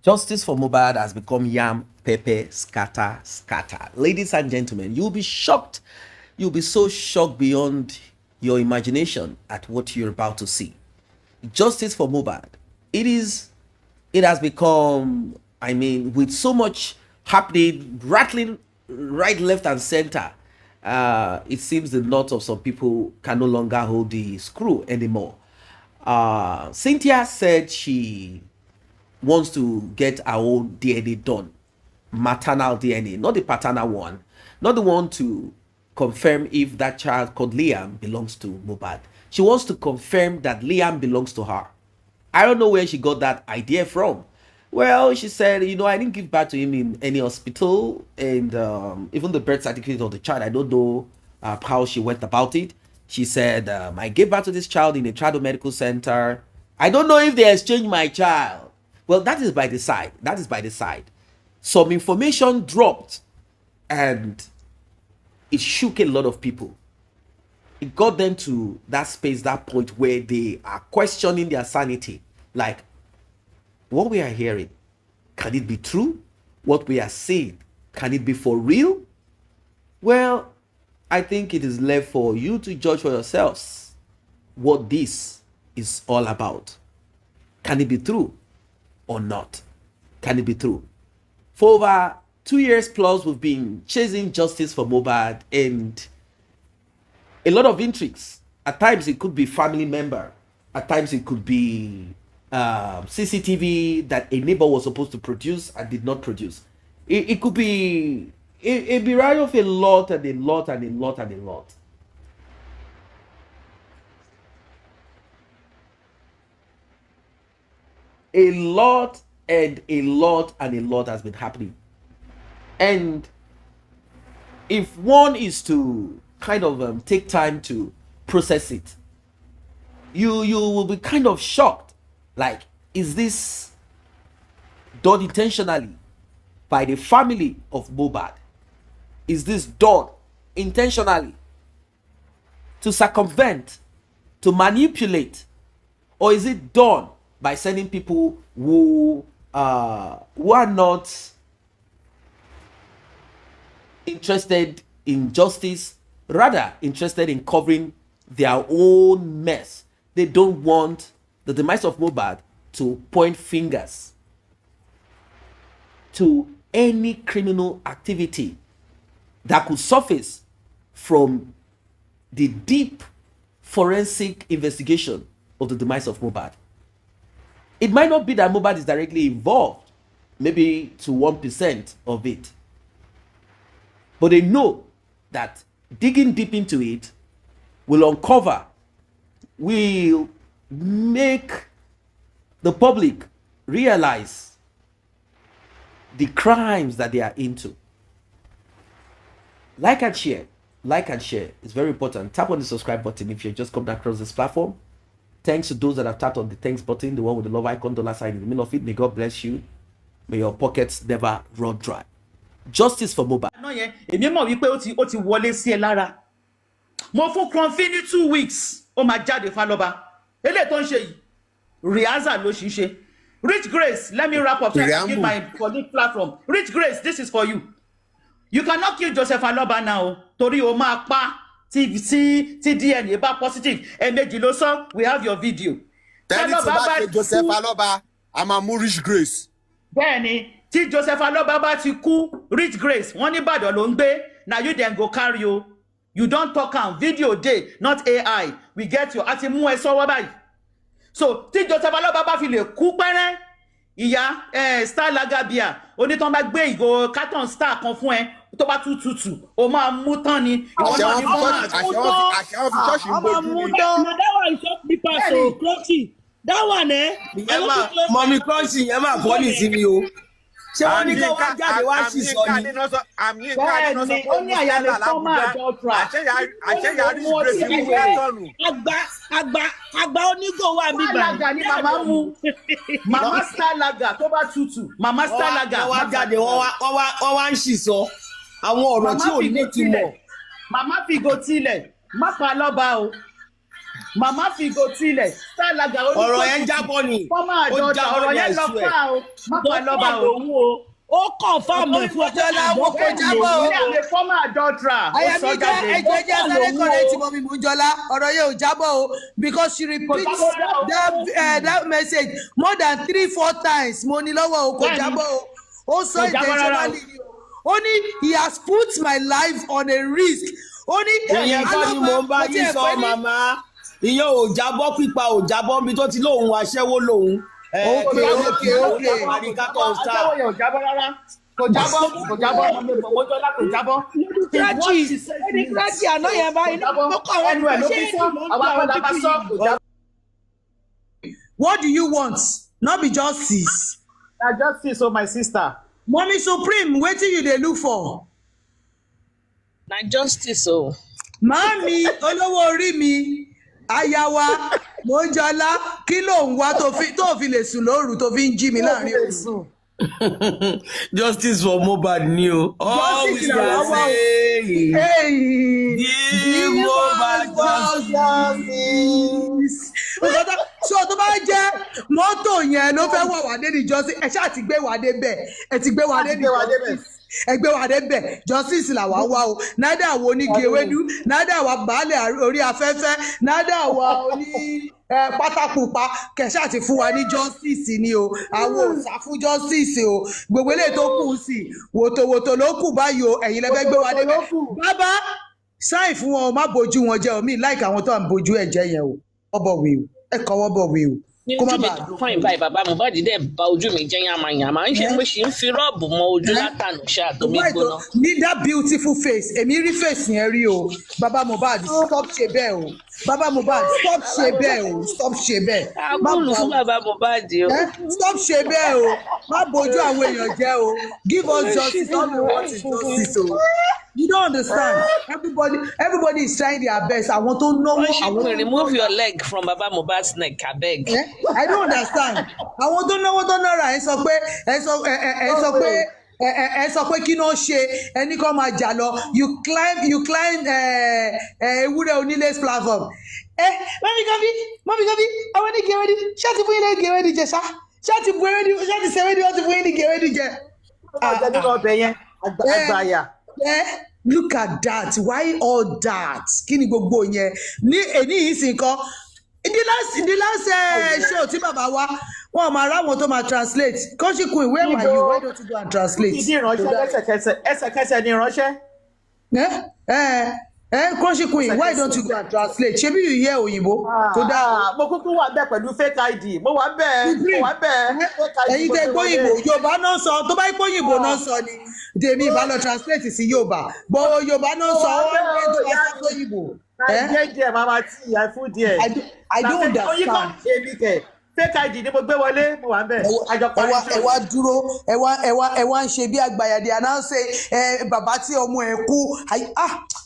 Justice for Mohbad has become yam, pepper, scatter, scatter. Ladies and gentlemen, you'll be shocked. You'll be so shocked beyond your imagination at what you're about to see. Justice for Mohbad. It has become, I mean, with so much happening, rattling right, left, and center. It seems the knot of some people can no longer hold the screw anymore. Cynthia said she wants to get our own DNA done, maternal DNA, not the paternal one, not the one to confirm if that child called Liam belongs to Mohbad. She wants to confirm that Liam belongs to her. I don't know where she got that idea from. Well, she said, I didn't give birth to him in any hospital, and even the birth certificate of the child, I don't know how she went about it. She said, I gave birth to this child in a child medical center. I don't know if they exchanged my child. Well, that is by the side. That is by the side. Some information dropped, and it shook a lot of people. It got them to that space, that point where they are questioning their sanity. Like, what we are hearing, can it be true? What we are seeing, can it be for real? Well, I think it is left for you to judge for yourselves what this is all about. Can it be true or not? Can it be true? For over 2 years plus, we've been chasing justice for Mohbad, and a lot of intrigues. At times it could be family member. At times it could be CCTV that a neighbor was supposed to produce and did not produce. It could be a variety of a lot and a lot and a lot and a lot. A lot and a lot and a lot has been happening. And if one is to kind of take time to process it, you will be kind of shocked. Like, is this done intentionally by the family of Mohbad? Is this done intentionally to circumvent, to manipulate, or is it done by sending people who are not interested in justice, rather interested in covering their own mess? They don't want the demise of Mohbad to point fingers to any criminal activity that could surface from the deep forensic investigation of the demise of Mohbad. It might not be that Mohbad is directly involved, maybe to 1% of it, but they know that digging deep into it will uncover, will make the public realize the crimes that they are into. Like and share. Like and share. It's very important. Tap on the subscribe button if you just come across this platform. Thanks to those that have tapped on the thanks button, the one with the love icon, dollar sign in the middle of it. May God bless you. May your pockets never run dry. Justice for Mohbad. Èmi mọ̀ wípé ó ti wọlé sí ẹ lára. Mo fún Kronfin ní 2 weeks. Ó máa jáde Fálọ́ba. Eléyìí tó ń ṣe yìí. Riaza ló ṣì ṣe. Rich Grace, let me wrap up so I can give my colleague platform. Rich Grace, this is for you. You cannot kill Joseph Faloba now. Torí o máa pa tí DNA bá positive. Ẹ̀mejì ló sọ, we have your video. Tẹ́lí tí bá ṣe Joseph Faloba, a máa mú Rich Grace. Bẹ́ẹ̀ni, tí Joseph Faloba bá ti kú, Rich Grace, wọ́n ní Ìbàdàn ló ń gbé. Now you then go carry o. You don't talk am, video day, not AI. We get your àti mú ẹ sọ́wọ́ báyìí. So tí Joseph Faloba bá fi lè kú pẹ́rẹ́, ìyá Star Lagabia onítàn bá gbé ìgò carton Star kan fún ẹ tó bá tútù o máa mú tán ni. Àṣẹ wọn fi ṣọ́ọ̀ṣì ń bójú ni. That one is just me pass o Crunchy. That one Mọ̀mí Crunchy yẹn máa bọ́ ní ìsinmi o. Ṣé wọ́n ní kó wá jáde wá sí sọ ni? Bẹ́ẹ̀ni, ó ní àyàlẹ̀ fọ́mà àjọtra. Àṣeyà Rich Grace ń wé tọ́nu. Àgbà onígò wà níbà. Starlaga ni màmá mu. Màmá Starlaga tó bá tútù. Màmá Starlaga. Wọ́n wá jáde wọ́n wá ń ṣì sọ àwọn ọ̀rọ̀ tí ò ní ìtumọ̀. Màmá fìgò tilẹ̀, má pa lọ́ba o. Màmá fi ìgò tilẹ̀ Starlaga ọ̀rọ̀ yẹn jábọ́ ni. Fọ́mà àjọta ọ̀rọ̀ yẹn lọ fà o. Má pa lọ́ba o. Ó confirm ẹ̀ fún ọjọ́ láwọn kò jábọ̀ o. Ilé fọ́mà àjọtra. Àyàmí jẹ́ ẹjọ́ jẹ́ sáré kọ́lé tí mo mi mú jọlá ọ̀rọ̀ yẹn ò jábọ̀ o because she repeats that message more than 3-4 times mo ní lọ́wọ́ o kò jábọ̀ o. Ó sọ intentionally ni o. Ó ní he has put my life on a risk. Ó ní ìyẹn kọ́ ni mò ń bá yín sọ màmá. Ìyẹn ò jábọ́ pípa ò jábọ́ bí tó ti lóhùn aṣẹ́wó lóhùn. Okay. Aṣẹ́wó yẹn ò jábọ́ rárá. Kò jábọ́. Mọ́jọ́lá kò jábọ́. Kíláàsì àná yẹn báyìí ló kọ̀ wọ́n Ẹnu ẹ̀ ló fi sọ. Àwọn akọ́lá bá sọ kò jábọ́. What do you want? Not be justice. Na justice o my sister. Mommy Supreme, wetin you dey look for? na justice o. Màámi olówó orí mi, aya wa, Mọ́jọ́lá, kí ló ń wá tó fi lè sùn lóru tó fi ń jí mi láàrin òru? Justice for Mohbad ni o. Justice na wá wá o. Give Mohbad justice. So tó bá jẹ́ mọ́tò yẹn ló fẹ́ wọ̀ wá dé ní justice, ẹ ṣáà ti gbé wá dé bẹ̀, ẹ ti gbé wá dé ní justice. Ẹgbẹ́ wa dé bẹ̀ justice là wá wá o nádà wo onígi ewédú nádà wa baálẹ̀ orí afẹ́fẹ́ nádà wa oní pátákùpá kẹ̀ṣà ti fún wa ní justice ni o àwọn òòsà fún justice o gbogbo eléyìí tó kù sí wòtòwòtò ló kù báyìí o ẹ̀yin lẹ́fẹ́ gbé wa dé bẹ̀ bàbá sáì fún wọn o má bójú wọn jẹ́ o mi láìka àwọn tó à ń bójú ẹ̀ jẹ́ yẹn o ọbọ̀wé o ẹ kọ́wọ́ bọ̀wé o. Ní ojú mi fún ìbáyìí bàbá Mohbad dẹ̀ bà ojú mi jẹ́ yàmàyàmà ń ṣe pé ṣì ń fi rọ́ọ̀bù mọ ojú látànù ṣe àtòmí gbóná. Ní that beautiful face èmi rí face yẹn rí o bàbá Mohbad stop ṣe bẹ́ẹ̀ o bàbá Mohbad stop ṣe bẹ́ẹ̀ o stop ṣe bẹ́ẹ̀. Agúlù fún bàbá Mohbad o. Stop ṣe bẹ́ẹ̀ o má bójú àwọn èèyàn jẹ́ o give us justice all we want is justice o. You don't understand. Everybody is trying their best. I want to know. Remove your leg from Baba Mohbad's neck, abeg. I don't understand. I want to know what to know. Ẹ sọ pé kí ló ṣe ẹni kan máa jà lọ. You climb ewúrẹ́ onílé platform. Mọ́mí Gabi, àwọn ní gẹ̀rẹ́dì. Ṣé àti fún yín ní gẹ̀rẹ́dì jẹ ṣá? Ṣé àti sẹ́wẹ́dì wọ́n ti fún yín ní gẹ̀rẹ́dì jẹ? Ọ̀jẹ̀ nínú ọbẹ̀ yẹn àgbàyà. Look at that. Why all that? Kí ni gbogbo yẹn? Ní èní yìí sì nǹkan. In the last show tí bàbá wa, wọ́n máa ráwọn tó máa translate. Kọ́ṣí Queen, where were you? Why don't you go and translate? Ìdí ìránṣẹ́ ẹsẹ̀kẹsẹ̀ ni ìránṣẹ́. Kọ́ṣí Queen, why don't you go and translate? Ṣebí you hear òyìnbó? Tó dáa. Mo kúkú wà bẹ́ẹ̀ pẹ̀lú fake ID. Mo wà bẹ́ẹ̀. Ẹ̀yin tẹ́ gbóyìnbó, Yorùbá náà sọ, tó bá gbóyìnbó náà sọ ni. Tèmi ìbá lọ translate sí Yorùbá. Bọ̀ Yorùbá náà sọ, ó ń gbé tó bá sọ gbóyìnbó. Díẹ̀ mama tí I food there. I don't understand. Fake ID ni mo gbé wọlé, mo wà bẹ́ẹ̀. Ẹ wá dúró, ẹ wá ń ṣe bí àgbàyàdé ànáṣe bàbá tí ọmọ ẹ kú.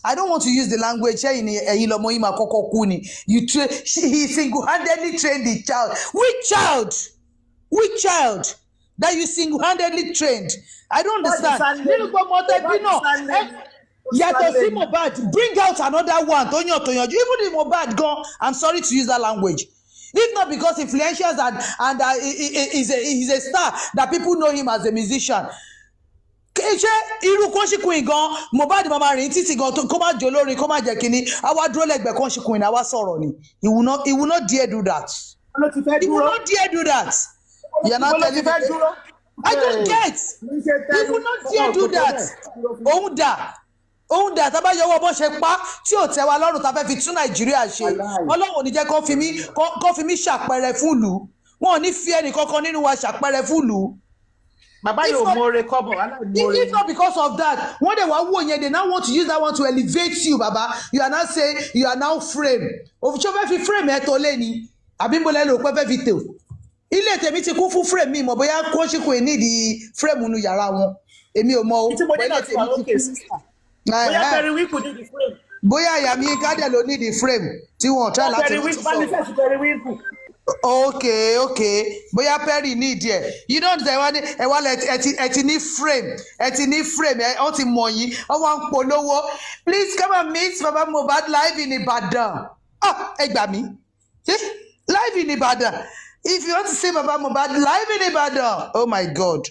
I don't want to use the language ṣẹ́yìn ni ẹ̀yin lọmọ yìí máa kọ́kọ́ kú ni. He single-handedly trained the child. Which child that you single-handedly trained? I don't understand. Nínú gbogbo ọtẹ bí náà. Yàtọ̀ sí Mohbad, bring out another one tó yànjú. Even if Mohbad gan, I'm sorry to use that language. If not because influentials and he's a star that people know him as a musician. Ṣé irú Kọ́ṣí Queen gan, Mohbad mama rìn títí gan kó má jẹ́ olórin kó má jẹ́ kínní, àwa dúró lẹ́gbẹ̀ẹ́ Kọ́ṣí Queen àwa sọ̀rọ̀ ni. He will not dare do that. He will not dare do that. You are not telling me. I don't get. He will not dare do that. Òun dà tábà yọwọ́ bó ṣe pa tí ò tẹ́ wa lọ́rùn tá fẹ́ fi tún Nàìjíríà ṣe. Ọlọ́run ò ní jẹ́ kó fi mí ṣàpẹẹrẹ fúlùú. Wọn ò ní fi ẹnì kankan nínú wa ṣàpẹẹrẹ fúlùú. Bàbá yóò mọ̀ọ́rẹ́ kọ́bọ̀ aláìmọ̀ọ́rẹ́. If not because of that, when they were wò yẹn, they now want to use that one to elevate you, Baba. You are now saying you are now frame. Òfìṣẹ́ fẹ́ fi frame ẹ̀ tó lé ni. Àbí mo lẹ́ lò pé fẹ́ fi tò. Ilé tèmi ti kún fún frame mi mọ̀ bóyá Kọ́ṣí Queen nídìí frame nu yàrá wọn. Èmi ò mọ̀ o. Tí mo ní láti wà lókè sísà. Bóyá Perry Wink ní the frame. Bóyá Yami Kádẹ̀ ló ní the frame tí wọ́n try láti sọ. Perry Wink. Okay. Bóyá Perry need ẹ̀. You don't say ẹ wá ẹ ti ní frame. Ẹ ti ní frame. Ó ti mọ̀ yín. Ó wá ń polówó. Please come and meet Baba Mohbad live in Ibadan. Ẹ gbà mí. Live in Ibadan. If you want to say Baba Mohbad, live in Ibadan. Oh my God.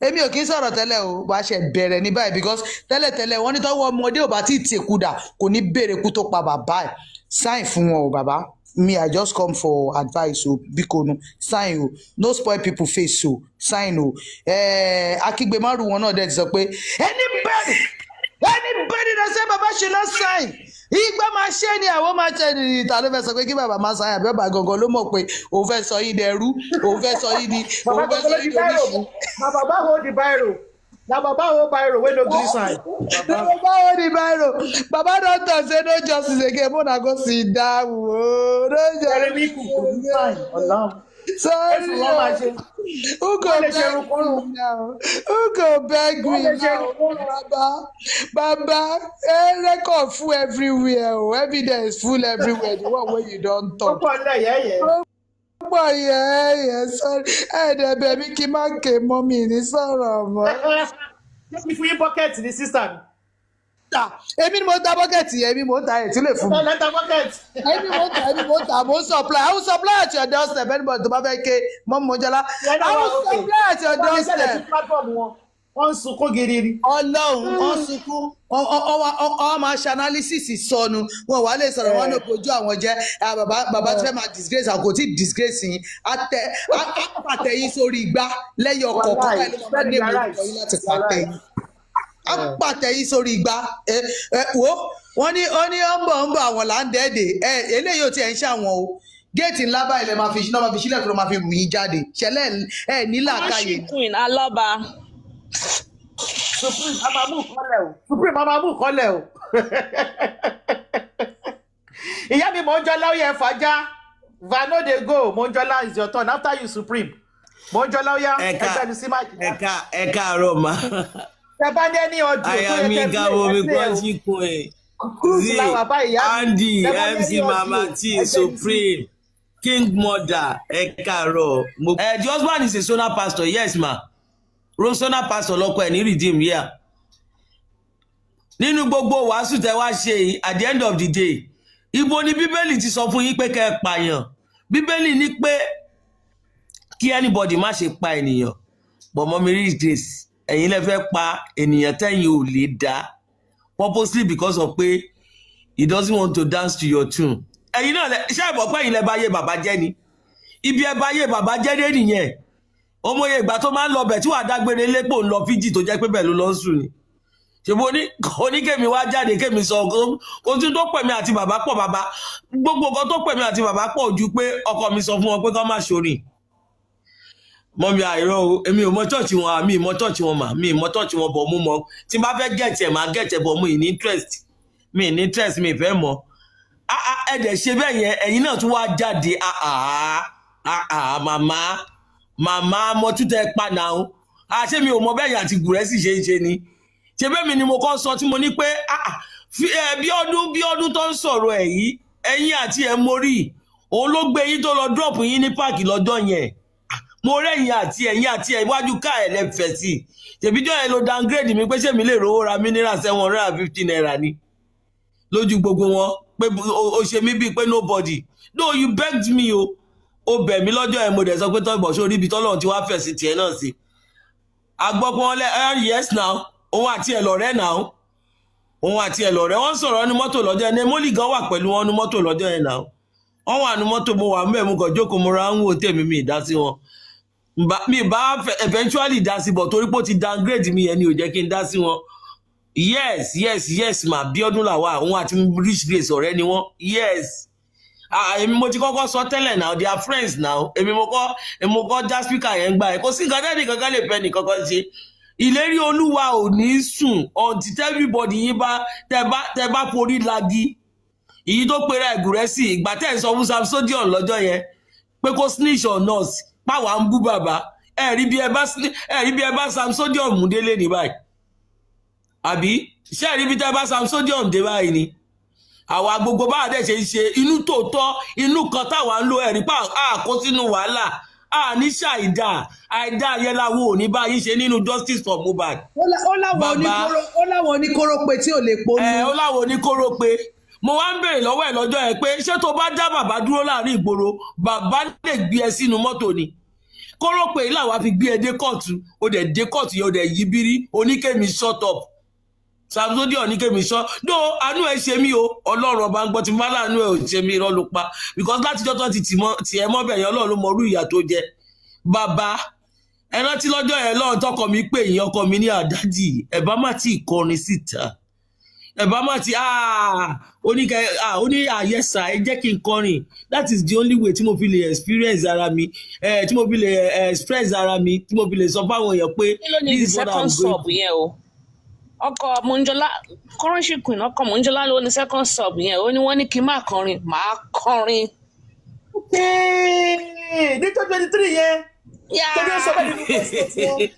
Èmi ò kí ń sọ̀rọ̀ tẹ́lẹ̀ o, bá ṣe bẹ̀rẹ̀ ní báyìí because tẹ́lẹ̀tẹ́lẹ̀ wọ́n ní tọ́wọ́ ọmọdé ò bá tí ì tìkúdà kò ní béèrè kú tó pa bàbá ẹ̀. Sign fún wọn o bàbá. Me, I just come for advice o, bíkonu, sign o, no spoil people face o, sign o. Akígbémárù wọn náà dẹ̀ ti sọ pé anybody that say baba should not sign. Ìgbà máa ṣe ni àwọn máa ṣe ni ìta ló fẹ́ sọ pé kí bàbá máa sáyà bẹ́ẹ̀ bá gangan ló mọ̀ pé òun fẹ́ sọ yín dẹrú òun fẹ́ sọ yín di òun fẹ́ sọ yín oníṣù. Na baba hold the biro. Na baba hold biro wey no gree sign. Baba hold the biro. Baba don talk say no justice again. Mo na go sit down o. No justice again. Sorry o. Who go beg me now? Who go beg me now? Baba, record full everywhere. Evidence full everywhere. The one wey you don talk. Oh, yeah, sorry. Baby, kí má ké mọ́ mi ní sọ̀rọ̀ mọ́. Ṣé kí fún yín bọ́kẹ́tì ní sísá mi? Èmi ni mo ta bọ́kẹ́tì, èmi mo ta ẹ̀ tí lè fún mi. Ẹ ta bọ́kẹ́tì. Èmi mo ta, mo supply. I will supply at your doorstep. Anybody tó bá fẹ́ ké mọ́ Mojala. I will supply at your doorstep. Wọ́n ń sunkún gidi ni. Ọlọ́run, wọ́n sunkún. Ọ máa ṣe analysis sọnù. Wọ́n wà lè sọ̀rọ̀ wọn ní ojú àwọn jẹ́. Bàbá tí fẹ́ máa disgrace àwọn kò tí ì disgrace yín. Á pàtẹ yín sórí igbá lẹ́yìn ọkọ̀ kan báyìí ló máa ní èmi ìkọ̀ yín láti pàtẹ yín. Á pàtẹ yín sórí igbá. Wọ́n ní ó ń bọ̀ àwọn là ń dẹ́ẹ̀dẹ̀. Eléyìí ò tiẹ̀ ń ṣàwọn o. Géètì ńlá báyìí lè máa fi sílẹ̀ kúrò máa fi rù yín jáde. Ṣẹlẹ̀ ẹ̀ nílà káyè. Queen Alọ́ba. Supreme Amamu kọ́lẹ̀ o. Ìyá mi Monjola ó yẹ fàájà. Vano dey go. Monjola is your turn. After you Supreme. Monjola ó yá. Ẹ káàárọ̀ ma. Ṣé bá ní ẹni ọdún tó yẹ kẹ́ Ayami Gabo mi kọ́ńtì kun ẹ̀. Andy MC Mama T Supreme King Mother ẹ káàárọ̀. The husband is a Sona pastor, yes ma. Rosona pastor lọ́kọ ẹ̀ ní redeem here. Nínú gbogbo wàásù tẹ́ wá ṣe at the end of the day, ibo ni Bíbélì ti sọ fún yín pé kẹ́ ẹ pààyàn. Bíbélì ní pé kí anybody má ṣe pa ènìyàn. But Mommy read this. Ẹ̀yin lẹ fẹ́ pa ènìyàn tẹ́yin ò lè dá. Purposely because of pé he doesn't want to dance to your tune. Ẹ̀yin náà ṣé ìbọ̀ pé ẹ̀yin lẹ bá yé bàbá jẹ́ ni. Ibi ẹ bá yé bàbá jẹ́ dé nìyẹn. Ọmọye ìgbà tó máa ń lọ bẹ̀ tí wàá dágbére lépò ń lọ fíjì tó jẹ́ pé bẹ́ẹ̀ ló lọ sùn ni. Ṣèbó oníkèmí wá jáde kémi sọ kó tí tó pẹ̀mí àti bàbá pọ̀ bàbá gbogbo nǹkan tó pẹ̀mí àti bàbá pọ̀ ju pé ọkọ mi sọ fún wọn pé kán má ṣorin. Mọ́mí àìrọ́ o èmi ò mọ chọ́ọ̀chì wọn àmì ìmọ̀ chọ́ọ̀chì wọn mà mí ìmọ̀ chọ́ọ̀chì wọn bọ̀ mú mọ́ tí n bá fẹ́ gẹ̀tẹ̀ máa gẹ̀tẹ̀ bọ̀ mú ìní interest mi ìfẹ́ mọ́. Ẹ̀dẹ̀ ṣe bẹ́ẹ̀ yẹn ẹ̀yin náà tún wá jáde màmá mo tún tẹ pa náà ṣé mi ò mọ bẹ́ẹ̀ yàn àti Gùrẹ́sì ṣe ń ṣe ni ṣe bẹ́ẹ̀ mi ni mo kọ́ sọ tí mo ní pé bí ọdún tó ń sọ̀rọ̀ ẹ̀ yìí ẹ̀yin àti ẹ̀ mórí òun ló gbé yín tó lọ drop yín ní páàkì lọ́jọ́ yẹn mo rẹ́yìn àti ẹ̀ iwájú ká ẹ̀ lẹ́fẹ̀ẹ́ sí ṣèbíjọ́ ẹ̀ ló downgrade mi pé ṣé mi lè rówó ra mineral 750 naira ni lójú gbogbo wọn pé o ṣe mí bíi pé nobody no you begged me o bẹ̀ mí lọ́jọ́ ẹ̀ mo dẹ̀ sọ pé tọ́gbọ̀ sórí ibi tọ́lọ́run ti wá fẹ̀ sí tiẹ̀ náà sí agbọ́pọ̀ yes now òun àti ẹ̀ lọ̀rẹ́ now wọ́n sọ̀rọ̀ ní mọ́tò lọ́jọ́ ẹ̀ ní mólì gan wà pẹ̀lú wọn ní mọ́tò lọ́jọ́ ẹ̀ now wọ́n wà ní mọ́tò mo wà mbẹ̀ mo kàn jókòó mo ra ń wò tèmi mi ìdá sí wọn mi bá eventually dá sí bọ̀ torí pé ó ti downgrade mi yẹn ni ò jẹ́ kí n dá sí wọn yes ma Bíọ́dún làwà òun àti Rich Grace ọ̀rẹ́ ni wọ́n yes èmi mo ti kọ́kọ́ sọ tẹ́lẹ̀ now they are friends now èmi mo kọ́ já speaker yẹn gbà ẹ̀ kò sí nǹkan tẹ́nì kankan lè fẹ́ nìkankan ṣe ìlérí Olúwa ò ní sùn until everybody yín bá tẹ bá forí lagi èyí tó pera Gùrẹ́sì ìgbà tẹ́ ń sọ fún Sam Sodion lọ́jọ́ yẹn pé kó snitch on us páwa ń bú bàbá ẹ̀rí bí ẹ bá Sam Sodion mú délé ní báyìí àbí ṣé ẹ̀rí bí tẹ́ bá Sam Sodion dé báyìí ni àwa gbogbo bá dẹ̀ ṣe ń ṣe inú tòótọ́ inú kan táwa ń lo ẹ̀rí pa àkó sínú wàhálà ní ṣàìdá àìdá yẹn láwọn ò ní báyìí ṣe nínú justice for Mohbad. Ó láwọn oníkórópè tí ò lè ponú. Ó láwọn oníkórópè mo wá ń béèrè lọ́wọ́ ẹ̀ lọ́jọ́ ẹ̀ pé ṣé tó bá dá bàbá dúró láàrin ìgboro bàbá lè gbé ẹ sínú mọ́tò ni kóró pé ilé àwa fi gbé ẹ dé kóòtù ó dẹ̀ dé kóòtù yẹn ó dẹ̀ yí bírí oníkèmí shut up Samsodi oníkèmí shut no àánú ẹ ṣe mí o ọlọ́run ọba ń gbọ́ tí mọ́lá àánú ẹ ò ṣe mí irọ́ ló pa because látijọ́ tó ti tì ẹ mọ́bẹ̀ yẹn ọlọ́run ló mọ orú ìyà tó jẹ bàbá ẹ rántí lọ́jọ́ yẹn lọ́run tọkọ mi pé ìyẹn ọkọ mi ní àdájì ẹ bá má tí ì kọrin síta ẹ bá má ti oní àyẹ̀sà ẹ jẹ́ kí n kọrin that is the only way tí mo fi lè experience ara mi tí mo fi lè express ara mi tí mo fi lè sọ fáwọn èèyàn pé kí ló ní the second sub yẹn o ọkọ Monjola currency queen ọkọ Monjola ló ní second sub yẹn ó ní wọ́n ní kí n má kọrin màá kọrin. ní 2023 yẹn torí ó sọ bẹ́ẹ̀ nínú voice note yẹn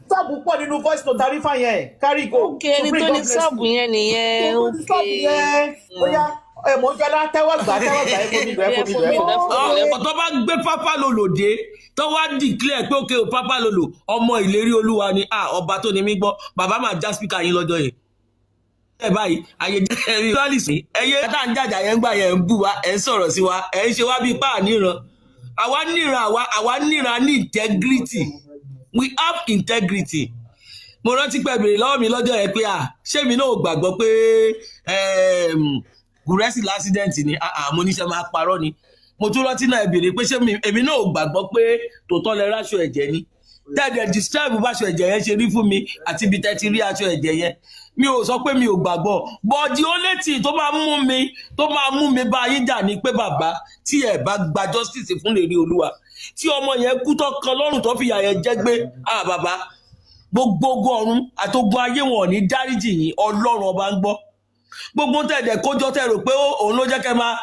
sọ́ọ̀bù pọ̀ nínú voice note tarifa yẹn carry go. ok ẹni tó ní sọ́ọ̀bù yẹn nìyẹn ok bóyá Monjola tẹ́wọ́ gbà ẹ̀fọ́ mi ọ̀pọ̀ tó bá gbé pápá lòlòdé tó wá declare pé òkè pápá lòlò ọmọ ìlérí olúwa ni ọba tó ní mí gbọ́ bàbá máa já speaker yín lọ́jọ́ yẹn ẹ báyìí ayé jẹ́rìí lọ́lìsì ẹyẹ tá ń jàjà yẹn ń gbà yẹn ń bù wá ẹ̀ ń sọ̀rọ̀ sí wa ẹ̀ ń ṣe wá bíi páà níran àwa níran ní integrity we have integrity mo rántí pé béèrè lọ́wọ́ mi lọ́jọ́ yẹn pé ṣé mi náà gbàgbọ́ pé gùrẹ́sì lásídẹ̀ǹtì ni mo níṣẹ́ máa parọ́ ni mo tún rántí náà béèrè pé ṣé èmi náà gbàgbọ́ pé tòótọ́ lẹ ráṣọ ẹ̀jẹ̀ ni tẹ́ẹ̀dẹ̀ describe báṣọ ẹ̀jẹ̀ yẹn ṣe rí fún mi àti ibi tẹ́ ti rí aṣọ ẹ̀jẹ̀ yẹn mi ò sọ pé mi ò gbàgbọ́ but the only thing tó máa mú mi bá yín jà ni pé bàbá tí ẹ bá gba justice fún lè rí olúwa tí ọmọ yẹn kú tó kan lọ́rùn tó fìyà yẹn jẹ́ gbé bàbá gbogbo ọ̀run àtogun ayé wọn ò ní dáríjì yín ọlọ́run ọba ń gbọ́ gbogbo tẹ̀dẹ̀ kójọ tẹ̀ rò pé òun ló jẹ́ kẹ́ máa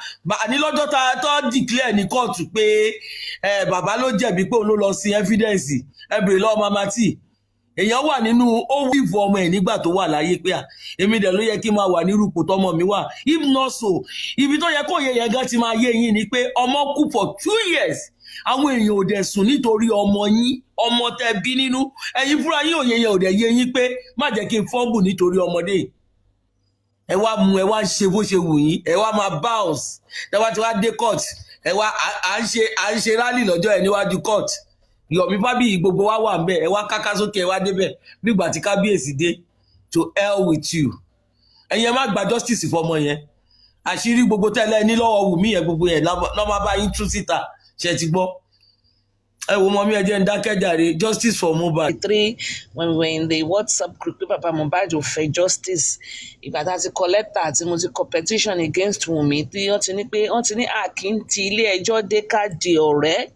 ní lọ́jọ́ tó declare ní kóòtù pé bàbá ló jẹ̀bi pé òun ló lọ sí evidence ẹ bèrè lọ́wọ́ mama tí èèyàn wà nínú ó wíìfù ọmọ ẹ̀ nígbà tó wà láyé pé èmi dẹ̀ ló yẹ kí n máa wà ní rúpò tọmọ mi wà if not so ibi tó yẹ kó yẹ yẹn gan ti máa yé yín ni pé ọmọ kú for 2 years àwọn èèyàn ò dẹ̀ sùn nítorí ọmọ yín ọmọ tẹ bí nínú ẹ̀yin fúnra yín òye yẹn ò dẹ̀ yé yín pé má jẹ́ kí n fọ́nbù nítorí ọmọdé ẹ wá mú ẹ wá ṣe bó ṣe wù yín ẹ wá máa bounce ẹ wá ti wá dé court ẹ wá à ń ṣe rally lọ́jọ́ ẹ níwájú court Yomi Fabiyi gbogbo wa wà ńbẹ̀ ẹ wá káká sókè ẹ wá débẹ̀ nígbà tí kábíyèsí dé to hell with you ẹ̀yin ẹ má gba justice fọmọ yẹn àṣírí gbogbo tẹ́lẹ̀ ní lọ́wọ́ Wùmí yẹn gbogbo yẹn lọ́ máa bá yín tú síta ṣe ti gbọ́ ẹ wo mọ mi ẹ jẹ́ ń dákẹ́ jàre justice for Mohbad. 3 when we were in the WhatsApp group pé bàbá Mohbad ò fẹ́ justice ìgbà tá a ti kọ lẹ́tà tí mo ti kọ petition against Wùmí tí wọ́n ti ní pé wọ́n ti ní àkíntì ilé ẹjọ́ dé ká di ọ̀rẹ́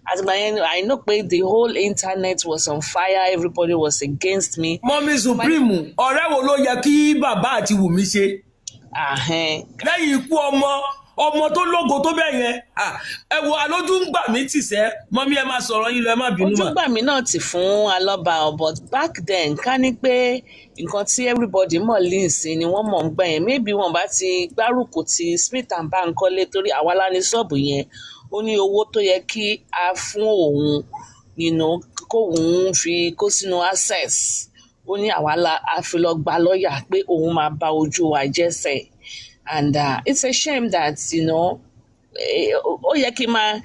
àtìgbà yẹn I know pé the whole internet was on fire everybody was against me. mọ́mí supreme ọ̀rẹ́ wo ló yẹ kí bàbá àti Wùmí ṣe lẹ́yìn ikú ọmọ tó lógo tó bẹ́ẹ̀ yẹn ẹ wo alójú ń gbà mí tìṣẹ́ mọ́mí ẹ máa sọ̀rọ̀ yín lọ ẹ má bínú mà. ojú gbà mí náà ti fún Alọ́ba but back then ká ní pé nǹkan tí everybody mọ̀ líǹsì ni wọ́n mọ̀ ń gbà yẹn maybe wọ́n bá ti gbárùkù ti Smith and Bankole torí àwa la ní ṣọ́ọ̀bù yẹn ó ní owó tó yẹ kí a fún òun kóun fi kó sínú access ó ní àwa la a fi lọ gba lọ́ọ̀yà pé òun máa ba ojú wa jẹ́sẹ̀ and it's a shame that ó yẹ kí n máa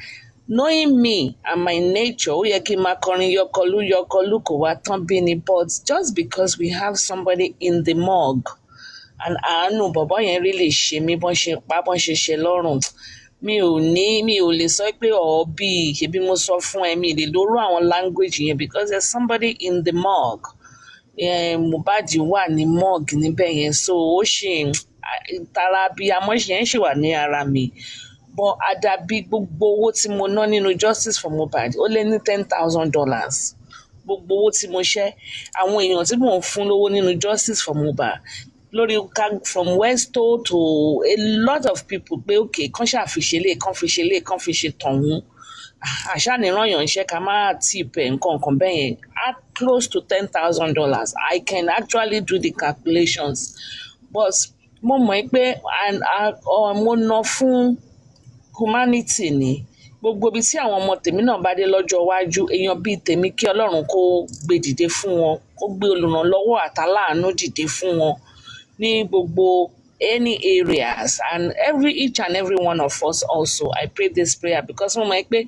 knowing me and my nature ó yẹ kí n máa kọrin yọkọlú kò wá tán bí ni but just because we have somebody in the morgue and àánú bọ̀bọ̀ yẹn rí lè ṣe mí bọ́n ṣe ṣe lọ́rùn mi ò lè sọ pé bí ṣebí mo sọ fún ẹ mi lè lórú àwọn language yẹn because there's somebody in the morgue Mohbad wà ní morgue níbẹ̀ yẹn so ó ṣe tara bí amọ́ṣe yẹn ṣì wà ní ara mi but àdàbí gbogbo owó tí mo ná nínú justice for Mohbad ó lé ní $10,000 gbogbo owó tí mo ṣẹ́ àwọn èèyàn tí mò ń fún lówó nínú justice for Mohbad lórí from Westo to a lot of people pé okay kán ṣàfiṣelé kán fi ṣe tọ̀hún àṣàníyàn iṣẹ́ ká má tip nǹkan bẹ́ẹ̀ yẹn at close to $10,000 I can actually do the calculations but mo mọ̀ pé mo ná fún humanity ni gbogbo ibi tí àwọn ọmọ tèmi náà bá dé lọ́jọ́ iwájú èèyàn bíi tèmi kí Ọlọ́run kó gbé dìde fún wọn kó gbé olùrànlọ́wọ́ àtàláàánú dìde fún wọn ní gbogbo any areas, and each and every one of us also, I pray this prayer because mo mọ̀ pé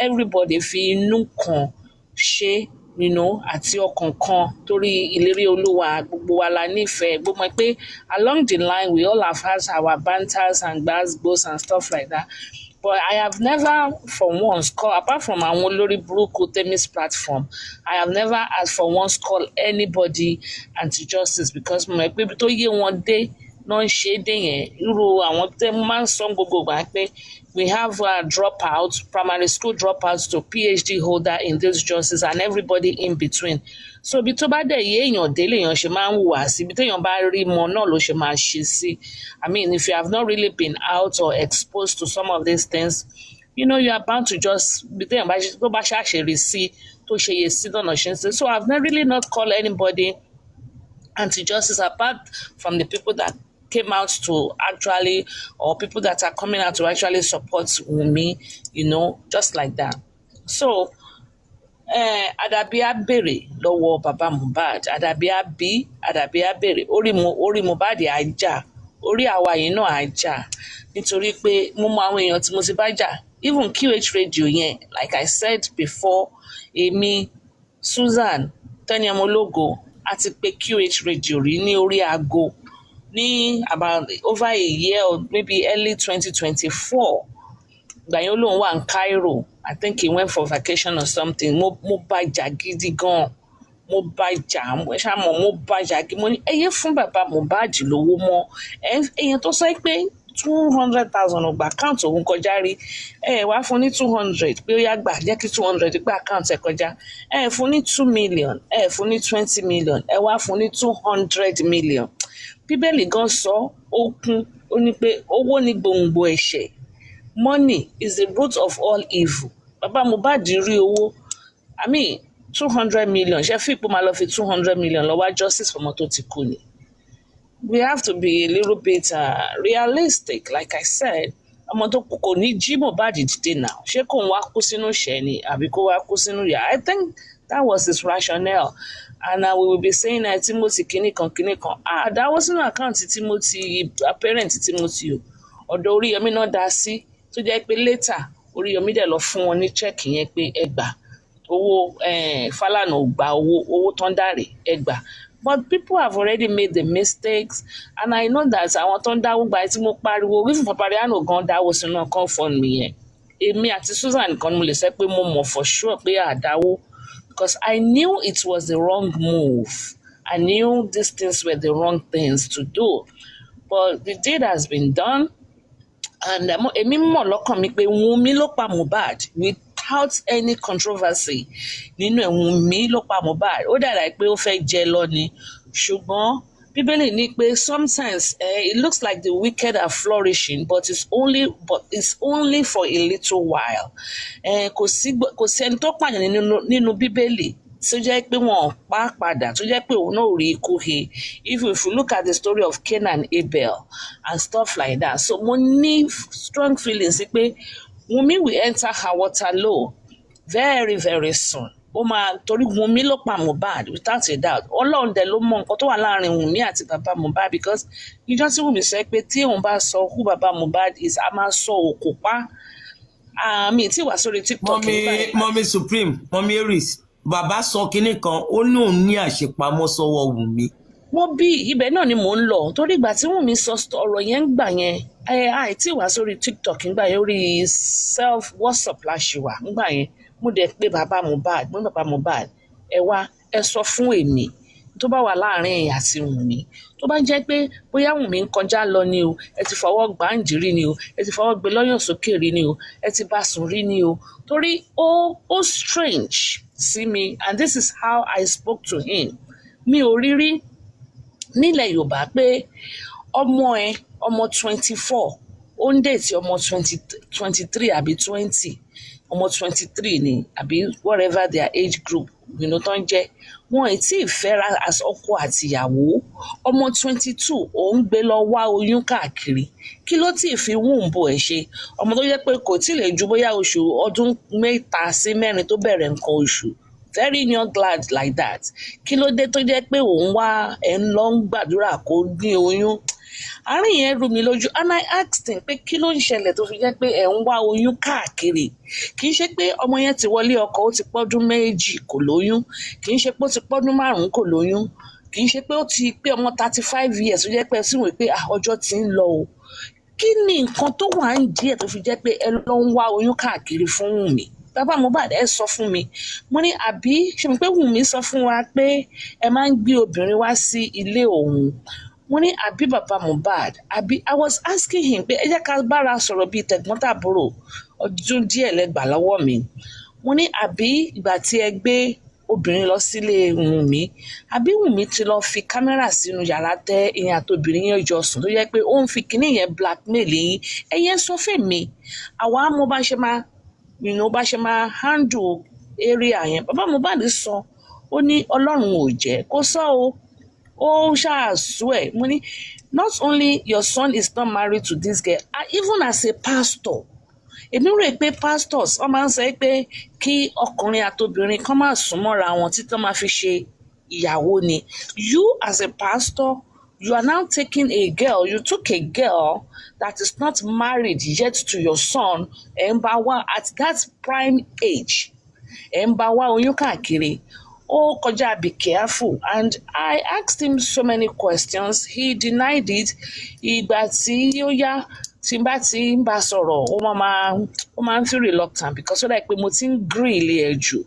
everybody fi inú kan ṣe, àti ọkàn kan torí ìlérí Olúwa gbogbo wa la nífẹ̀ẹ́ gbogbo mọ̀ pé along the line we all have had our banters and gbasgbos and stuff like that. But I have never for once called, apart from our olórí burúkú Temi's platform, I have never as for once called anybody anti-justice because mo mọ̀ pé ibi tó yé wọn dé náà ń ṣe é dé yẹn irú àwọn tẹ́ mo máa ń sọ gbogbo gbà pé we have dropouts, primary school dropouts to PhD holder in this justice and everybody in between. So ibi tó bá dẹ̀ yé èèyàn dé lèèyàn ṣe máa ń hùwà sí, ibi téèyàn bá rí mọ náà ló ṣe máa ṣe sí. I mean, if you have not really been out or exposed to some of these things, you are bound to just ibi téèyàn tó bá ṣàṣírí sí tó ṣe yẹ sí lọ́nà ṣe ń ṣe. So I've not really not called anybody anti-justice apart from the people that came out to actually, or people that are coming out to actually support Wunmi, just like that. So, Adabi á béèrè lọ́wọ́ bàbá Mohbad, Adabi á béèrè, orí Mohbad á jà, orí àwa yìí náà á jà, nítorí pé mo mọ àwọn èèyàn tí mo ti bá jà, even QH radio yẹn, like I said before, èmi, Susan, Tẹ́ni Ọmọlógo, àti pé QH radio rí ní orí aago ní about over a year or maybe early 2024. Ìgbà yẹn lòun wà ní Cairo, I think he went for vacation or something. Mo bá jà gidi gan, mo bá jà gidi. Mo ní ẹyẹ fún bàbá Mohbad lówó mọ́, ẹyẹ tó sọ pé 200,000 ọgbà account òun kọjá rí, wá fún ní 200 pé ó yá gbà jẹ́ kí 200 gbà account ẹ̀ kọjá, fún ní 2 million, fún ní 20 million, wá fún ní 200 million. Bíbélì gan sọ ó kún ó ní pé owó ní gbòǹgbò ẹ̀ṣẹ̀, money is the root of all evil. Bàbá Mohbad rí owó, I mean 200 million, ṣe fi ipò máa lọ fi 200 million lọ wá justice fọmọ tó ti kú ni. We have to be a little bit realistic, like I said. Ọmọ tó kú kò ní jí Mohbad dìde now, ṣé kò ń wá kú sínú ìṣẹ́ ni àbí kó wá kú sínú ìyà? I think that was his rationale. And we will be saying Timothy kìnìkan dáwọ́ sínú àkáǹtì Timothy, parent Timothy o, ọ̀dọ̀ Oríyọmí náà dá sí tó jẹ́ pé later Oríyọmí dẹ̀ lọ fún wọn ní check yẹn pé ẹ gbà owó Fálànà ò gba owó tán dàrè ẹ gbà. But people have already made the mistakes, and I know that àwọn tó ń dáwó gba tí mo pariwo wífún Papariano gan dáwó sínú ọkàn fún mi yẹn, èmi àti Susan nìkan ni mo lè sọ pé mo mọ̀ for sure pé àdáwó, because I knew it was the wrong move. I knew these things were the wrong things to do. But the deed has been done. And èmi mọ̀ lọ́kàn mi pé Wunmi ló pa Mohbad without any controversy. Nínú Wunmi ló pa Mohbad. Ó dàda pé ó fẹ́ jẹ lọ ni. Ṣùgbọ́n Bíbélì ní pé sometimes it looks like the wicked are flourishing, but it's only for a little while. Kò sí ẹni tó pààyàn nínú Bíbélì tó jẹ́ pé wọ́n pa padà, tó jẹ́ pé òun náà rí ikú he. If you look at the story of Cain and Abel and stuff like that. So mo ní strong feelings pé Wunmi will enter her Waterloo very very soon. Ó máa torí Wunmi ló pa Mohbad without a doubt. Ọlọ́run dẹ̀ ló mọ nǹkan tó wà láàrin Wunmi àti bàbá Mohbad, because ìjọ tí Wunmi sọ pé tí òun bá sọ who bàbá Mohbad is, a máa sọ òkú pa. Àmì tí wà sórí TikTok. Mọ́mí Supreme, Mọ́mí Aries, bàbá sọ kinní kan, ó ní òun ní àṣepamọ́ sọ́wọ́ Wunmi. Wọ́n bí ibẹ̀ náà ni mò ń lọ torí ìgbà tí Wunmi sọ ọ̀rọ̀ yẹn ń gbà yẹn àìtí wà sórí TikTok ń gbà yẹn, orí self WhatsApp láṣìwà ń gbà yẹn. Mo dẹ̀ pé bàbá Mohbad ẹ wá ẹ sọ fún èmi tó bá wà láàrin ẹ̀yin àti Wunmi, tó bá jẹ́ pé bóyá Wunmi ń kọjá lọ ni o, ẹ ti fọwọ́ gbà ń jírí ni o, ẹ ti fọwọ́ gbé lọ́yàn sókè rí ni o, ẹ ti bá sùn rí ni o, torí ó strange sí mi, and this is how I spoke to him. Mi ò rírí nílẹ̀ Yorùbá pé ọmọ 24 ó ń dètì ọmọ 23 àbí 20, ọmọ 23 ni àbí whatever their age group tó ń jẹ́, wọn ì tí ì fẹ́ra as ọkọ àtìyàwó. Ọmọ 22 ó ń gbé lọ wá oyún káàkiri, kí ló tí ì fi wúǹbò ẹ̀ ṣe? Ọmọ tó jẹ́ pé kò tí ì lè ju bóyá ọdún 3 sí 4 tó bẹ̀rẹ̀ nǹkan oṣù, very not glad like that. Kí ló dé tó jẹ́ pé òun wá ẹ̀ ń lọ ń gbàdúrà kó ní oyún. Àárín yẹn rú mi lójú and I asked him pé kí ló ń ṣẹlẹ̀ tó fi jẹ́ pé ẹ̀ ń wá oyún káàkiri. Kì í ṣe pé ọmọ yẹn ti wọlé ọkọ ó ti pọ́dún 2 kò lóyún. Kì í ṣe pé ó ti pọ́dún 5 kò lóyún. Kì í ṣe pé ó ti pé ọmọ 35 years tó jẹ́ pé sí wọ́n pé ọjọ́ ti ń lọ o. Kí ni nǹkan tó wà ń díẹ̀ tó fi jẹ́ pé ẹ lọ ń wá oyún káàkiri fún Wùnmí? Bàbá Mohbad ẹ sọ fún mi. Mo ní àbí ṣe mo pé Wùnmí sọ fún wa pé ẹ máa ń gbé obìnrin wá sí ilé òun. Mo ní àbí bàbá Mohbad àbí I was asking him pé ẹ jẹ́ ká bára sọ̀rọ̀ bíi tẹ̀gbọ́n-tàbúrò ọdún díẹ̀ lẹ́gbàá lọ́wọ́ mi. Mo ní àbí ìgbà tí ẹ gbé obìnrin lọ sílé Wùnmí àbí Wùnmí ti lọ fi kámẹ́rà sínú yàrá tẹ ìyẹn àtobìnrin yẹn jọ sùn tó yẹ pé ó ń fi kinní yẹn blackmail yín ẹ̀yẹn sọ fèmí àwa mo bá ṣe máa handle area yẹn. Bàbá Mohbad sọ ó ní Ọlọ́run ò jẹ́ kó sọ o ó ṣàṣù ẹ̀. Mo ní not only your son is not married to this girl even as a pastor èmi rò pé pastors wọ́n máa ń sọ pé kí ọkùnrin àtobìnrin kan máa sún mọ́ra wọn títí wọ́n máa fi ṣe ìyàwó ni. You as a pastor, you are now taking a girl, you took a girl that is not married yet to your son ẹ̀ ń bá wá at that prime age ẹ̀ ń bá wá oyún káàkiri. Ó kọjá be careful and I asked him so many questions, he denied it. Ìgbà tí ó yá tí n bá ti ń bá sọ̀rọ̀ ó máa ń feel reluctant because ó dà pé mo ti ń grill ẹ̀ jù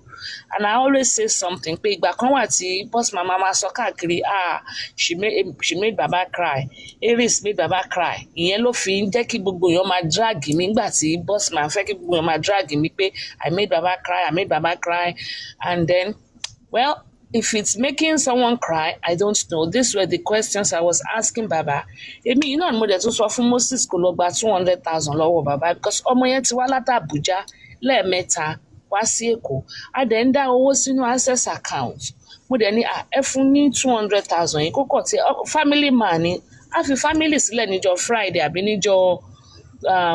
and I always say something pé ìgbà kan wà tí boss mama máa sọ káàkiri she made baba cry, Aries made baba cry. Ìyẹn ló fi ń jẹ́ kí gbogbo èèyàn máa drag mi nígbà tí boss man fẹ́ kí gbogbo èèyàn máa drag mi pé I made baba cry and then well if it's making someone cry, I don't know. These were the questions I was asking Baba. Èmi yìí náà ni mo dẹ̀ tún sọ fún Moses kó lọ gba 200,000 lọ́wọ́ Baba because ọmọ yẹn ti wá láti Abuja lẹ́ẹ̀mẹ́ta wá sí Èkó. A dẹ̀ ń dá owó sínú access account. Mo dẹ̀ ní ẹ fún ní 200,000 yìí kókò tí family man ni a fi family sílẹ̀ níjọ́ Friday àbí níjọ́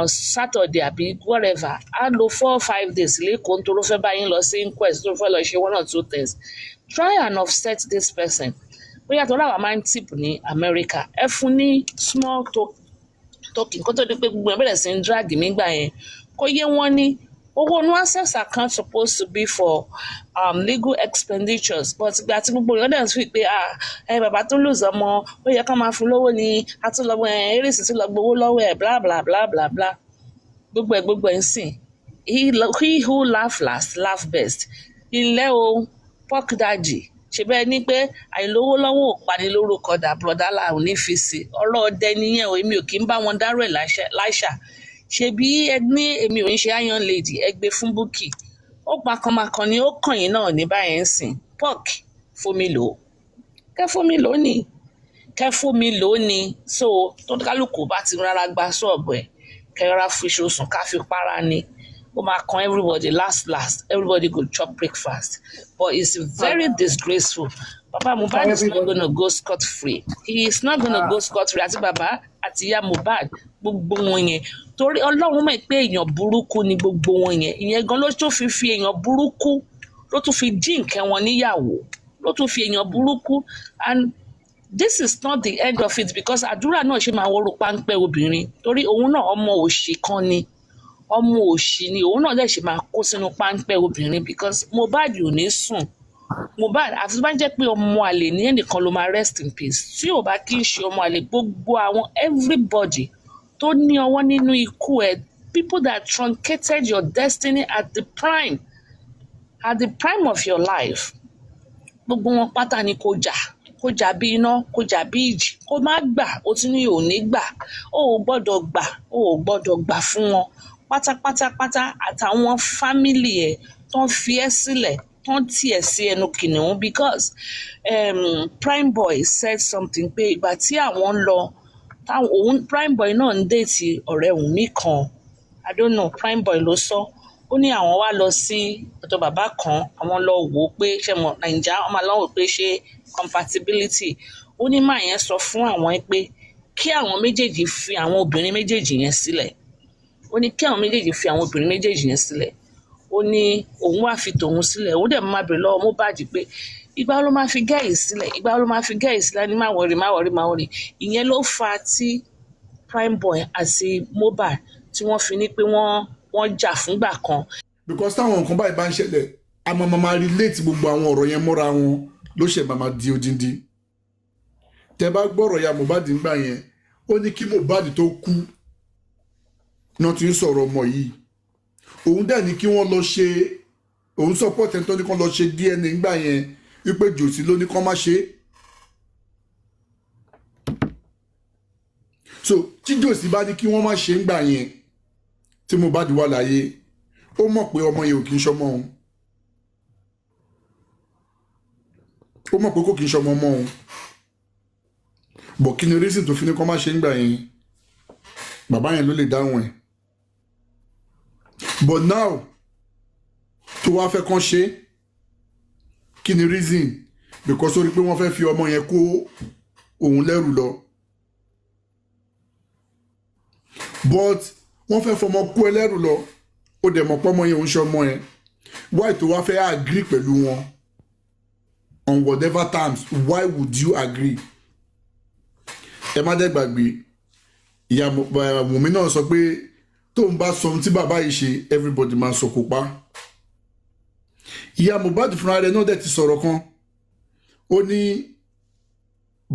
Saturday àbí whatever a lò 4-5 days lẹ́kọ̀ọ́ nítorí ó fẹ́ bá yín lọ sí inquest tó fẹ́ lọ ṣe 1 or 2 things. Try and offset this person. Bóyá tó láwa máa ń tip ní America ẹ fún ní small token kó tó di pé gbogbo ẹ bẹ̀rẹ̀ sí ń drag nígbà yẹn kó yé wọn ní owó no access account supposed to be for legal expenditures but ìgbà tí gbogbo èèyàn dẹ̀ ń fi pé bàbá tó lose ọmọ ó yẹ ká máa fún lówó ni àtúnlọ́wọ́ Aries ti lọ gbowó lọ́wọ́ ẹ̀ bla bla bla bla bla gbogbo ẹ̀ ń sìn he who laugh last laugh best. Ilé o pork daddy ṣe bẹ́ẹ̀ ni pé àìlówó lọ́wọ́ ò pani lórúkọ dà bùrọ̀dá làwọn ní fi sí ọ̀rọ̀ ọdẹ nìyẹn o èmi ò kí ń bá wọn dárò ẹ̀ láṣà ṣebí ẹ ní èmi ò ń ṣe iron lady ẹ gbé fún Bukky ó pakànmakàn ni ó kàn yín náà ní báyẹn ń sìn pork fómi lò ó kẹ fómi lò ó ni so tó kálukú bá ti rárá gba ṣọ́ọ̀bù ẹ̀ kẹ rárá fi ṣoṣùn ká fi para ni ó máa kan everybody last everybody go chop breakfast but it's very disgraceful. Baba Mohbad is not going to go scot free. He is not going to go scot free àti bàbá àti ìyá Mohbad gbogbo wọn yẹn torí Ọlọ́run mọ̀ pé èèyàn burúkú ni gbogbo wọn yẹn ìyẹn gan ló tún fi èèyàn burúkú ló tún fi dín nǹkan wọn níyàwó ló tún fi èèyàn burúkú and this is not the end of it because àdúrà náà ṣe máa wọ́rọ̀ páńpẹ́ obìnrin torí òun náà ọmọ òṣì kan ni ọmọ òṣì ni òun náà dẹ̀ ṣe máa kó sínú páńpẹ́ obìnrin because Mohbad ò ní sùn Mohbad àti bá jẹ́ pé ọmọ àlè ní ẹnìkan ló máa rest in peace tí ò bá kí ń ṣe ọmọ àlè gbogbo àwọn everybody tó ní ọwọ́ nínú ikú ẹ̀ people that truncated your destiny at the prime of your life gbogbo wọn pátá ni kò jà bí iná kò jà bí ìjì kò má gbà ó tún ní ò ní gbà ó gbọ́dọ̀ gbà fún wọn pátápátápátá àtàwọn fámìlì ẹ̀ tó ń fi ẹ́ sílẹ̀ tó ń tiẹ̀ sí ẹnu kìnìún because Prime Boy said something pé ìgbà tí àwọn lọ òun Prime Boy náà ń déètì ọ̀rẹ́ Wùnmí kan I don't know Prime Boy ló sọ ó ní àwọn wá lọ sí ọ̀dọ̀ bàbá kan àwọn lọ wò ó pé ṣe mọ̀ Nàìjíríà wọ́n máa lọ́wọ́ pé ṣe compatibility ó ní máa yẹn sọ fún àwọn pé kí àwọn méjèèjì fi àwọn obìnrin méjèèjì yẹn sílẹ̀ ó ní kí àwọn méjèèjì fi àwọn obìnrin méjèèjì yẹn sílẹ̀ ó ní òun wá fi tòun sílẹ̀ òun dẹ̀ máa bèrè lọ́wọ́ Mohbad pé ìgbà ló máa fi gẹ́yì sílẹ̀ ìgbà ló máa fi gẹ́yì sílẹ̀ ní má wọrí ìyẹn ló fa tí Primeboy àti Mohbad tí wọ́n fi ní pé wọ́n jà fúngbà kan. because táwọn nǹkan báyìí bá ń ṣẹlẹ̀ a máa relate gbogbo àwọn ọ̀rọ̀ yẹn mọ́ra wọn ló ṣe máa di odindi. Tẹ́ bá gbọ́rọ̀ ya Mohbad nígbà yẹn ó ní kí Mohbad tó kú náà ti ń sọ̀rọ̀ ọmọ yìí òun dẹ̀ ní kí wọ́n lọ ṣe òun support ẹni tó ní kán lọ ṣe DNA nígbà yẹn wípé jòsí ló ní kán má ṣe. So tí jòsí bá ní kí wọ́n má ṣe nígbà yẹn tí Mohbad wà láyé ó mọ̀ pé ọmọ yẹn ò kì í ṣọmọ òun ó mọ̀ pé kò kì í ṣọmọ ọmọ òun bọ̀ kí ni reason tó fi ní kán má ṣe nígbà yẹn bàbá yẹn ló lè dáhùn ẹ̀. But now tó wá fẹ́ kán ṣe kí ni reason because ó rí pé wọ́n fẹ́ fi ọmọ yẹn kó òun lẹ́rù lọ but wọ́n fẹ́ fọmọ kó ẹ lẹ́rù lọ ó dẹ̀ mọ̀ pọ́mọ yẹn òun ṣe ọmọ yẹn why tó wá fẹ́ agree pẹ̀lú wọn on whatever terms why would you agree? Ẹ má dẹ́ gbàgbé ìyá Wùnmí náà sọ pé tóun bá sọ ohun tí bàbá yìí ṣe everybody máa sọ kó pa. Ìyá Mohbad fúnra rẹ̀ náà dẹ̀ ti sọ̀rọ̀ kan ó ní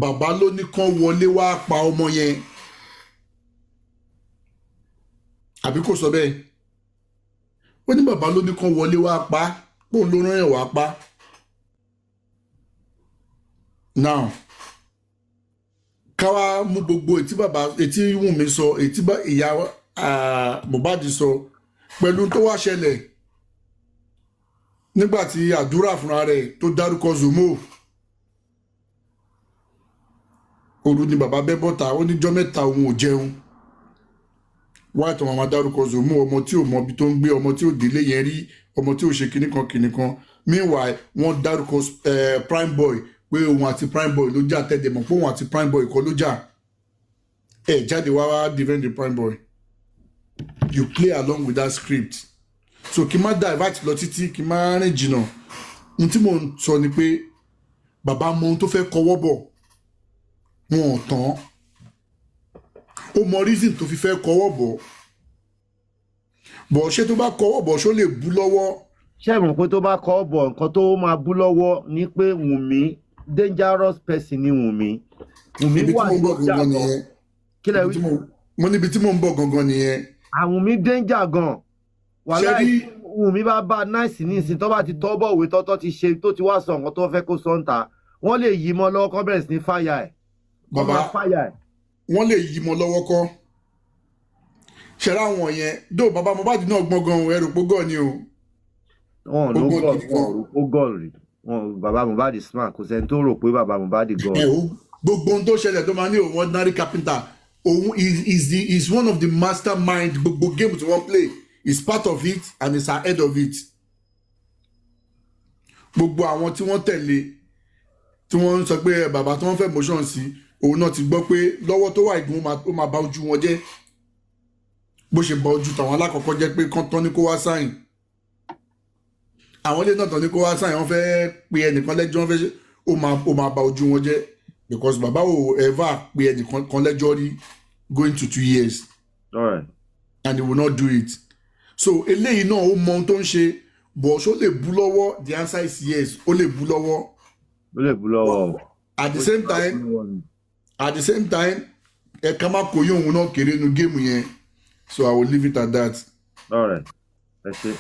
bàbá ló ní kán wọlé wá pa ọmọ yẹn àbí kò sọ bẹ́ẹ̀ ó ní bàbá ló ní kán wọlé wá pa bóun ló rán yẹn wá pa. Now káwá mú gbogbo ètí Wùnmí sọ ètí ìyá Mohbad sọ pẹ̀lú tó wá ṣẹlẹ̀ nígbàtí àdúrà fúnra rẹ̀ tó dárúkọ Zomo òru ni bàbá bẹ́ bọ́ta ó níjọ́ mẹ́ta òun ò jẹun wá ìtàn àwọn dárúkọ Zomo ọmọ tí ò mọ ibi tó ń gbé ọmọ tí ò délé yẹn rí ọmọ tí ò ṣe kinní kan meanwhile wọ́n dárúkọ Primeboy pé òun àti Primeboy ló jà tẹ́lẹ̀ mọ̀ pé òun àti Primeboy kọ́ ló jà ẹ̀ jáde wá defend the Primeboy you play along with that script so kí n má divert lọ títí kí n má rìn jìnnà ohun tí mò ń sọ ni pé bàbá mọ ohun tó fẹ́ kọwọ́ bọ̀ wọn ò tán ó mọ reason tó fi fẹ́ kọwọ́ bọ̀ ṣé tó bá kọwọ́ bọ̀ ṣó lè bú lọ́wọ́. ṣé ẹ mọ̀ pé tó bá kọwọ́ bọ̀ nǹkan tó máa bú lọ́wọ́ ni pé Wùnmí dangerous person ni Wùnmí wà ní ìjà gan kí lẹ wí. mo níbi tí mò ń bọ̀ gangan nìyẹn. àwọn mi danger gan wàhálà Wùnmí bá náìsì ní ìsìn tó bá ti tọ́ bọ̀ òwe tọ́tọ́ ti ṣe tó ti wá sọ nǹkan tó fẹ́ kó sọ ń ta wọ́n lè yí mọ́ lọ́wọ́ kọ́ bẹ̀rẹ̀ sí ní fàyà ẹ̀. bàbá wọ́n lè yí mọ́ lọ́wọ́ kọ́ ṣẹlá àwọn yẹn dó bàbá Mohbad náà gbọ́n gan ẹrù pógọ́ ni o. wọn ló gọ́ọ̀lù rí bàbá Mohbad smart kò sẹ́ni tó rò pé bàbá Mohbad gọ́ọ̀lù. gbogbo ohun tó ṣẹlẹ̀ tó máa ní òun ordinary carpenter òun is one of the mastermind gbogbo game tí wọ́n play is part of it and is ahead of it. gbogbo àwọn tí wọ́n tẹ̀lé tí wọ́n ń sọ pé bàbá tí wọ́n fẹ́ motion sí òun náà ti gbọ́ pé lọ́wọ́ tó wà ìgbìmọ̀ ó máa bà ojú wọn jẹ́ bó ṣe bà ojú tàwọn alákọ̀ọ́kọ́ jẹ́ pé kán tán ní kó wá sáyìn àwọn ilé náà tán ní kó wá sáyìn wọ́n fẹ́ pe ẹnìkan lẹ́jọ́ wọ́n fẹ́ ó máa bà ojú wọn jẹ́ because bàbá ò ever pe ẹnìkan lẹ́jọ́ rí going to 2 years. All right. And he will not do it. So eléyìí náà ó mọ ohun tó ń ṣe bọ̀ ṣó lè bú lọ́wọ́ the answer is yes ó lè bú lọ́wọ́. ó lè bú lọ́wọ́. At the same time ẹ̀ka má kó yóò òun náà kéré nu géèmù yẹn so I will leave it at that. All right. Ẹ ṣé.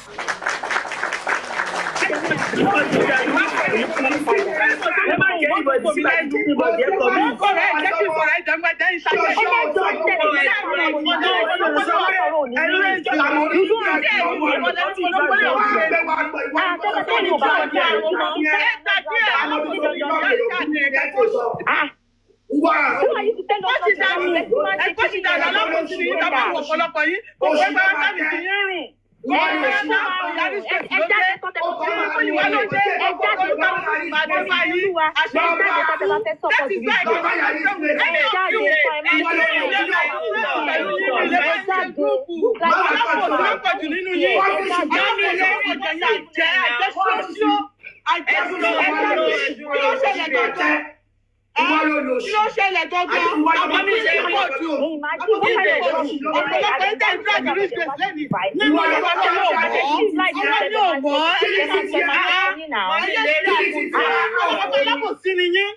Kí ló ṣẹlẹ̀ gangan? Àwọn mi ṣe pọ̀ jù. Ọ̀pọ̀lọpọ̀ ẹ̀jẹ̀ drag reach face lẹ́nu. Nínú ọ̀pọ̀ ọ̀pọ̀ yóò mọ̀. Ọ̀pọ̀ yóò mọ̀. Ọ̀pọ̀lọpọ̀ sí ni yín.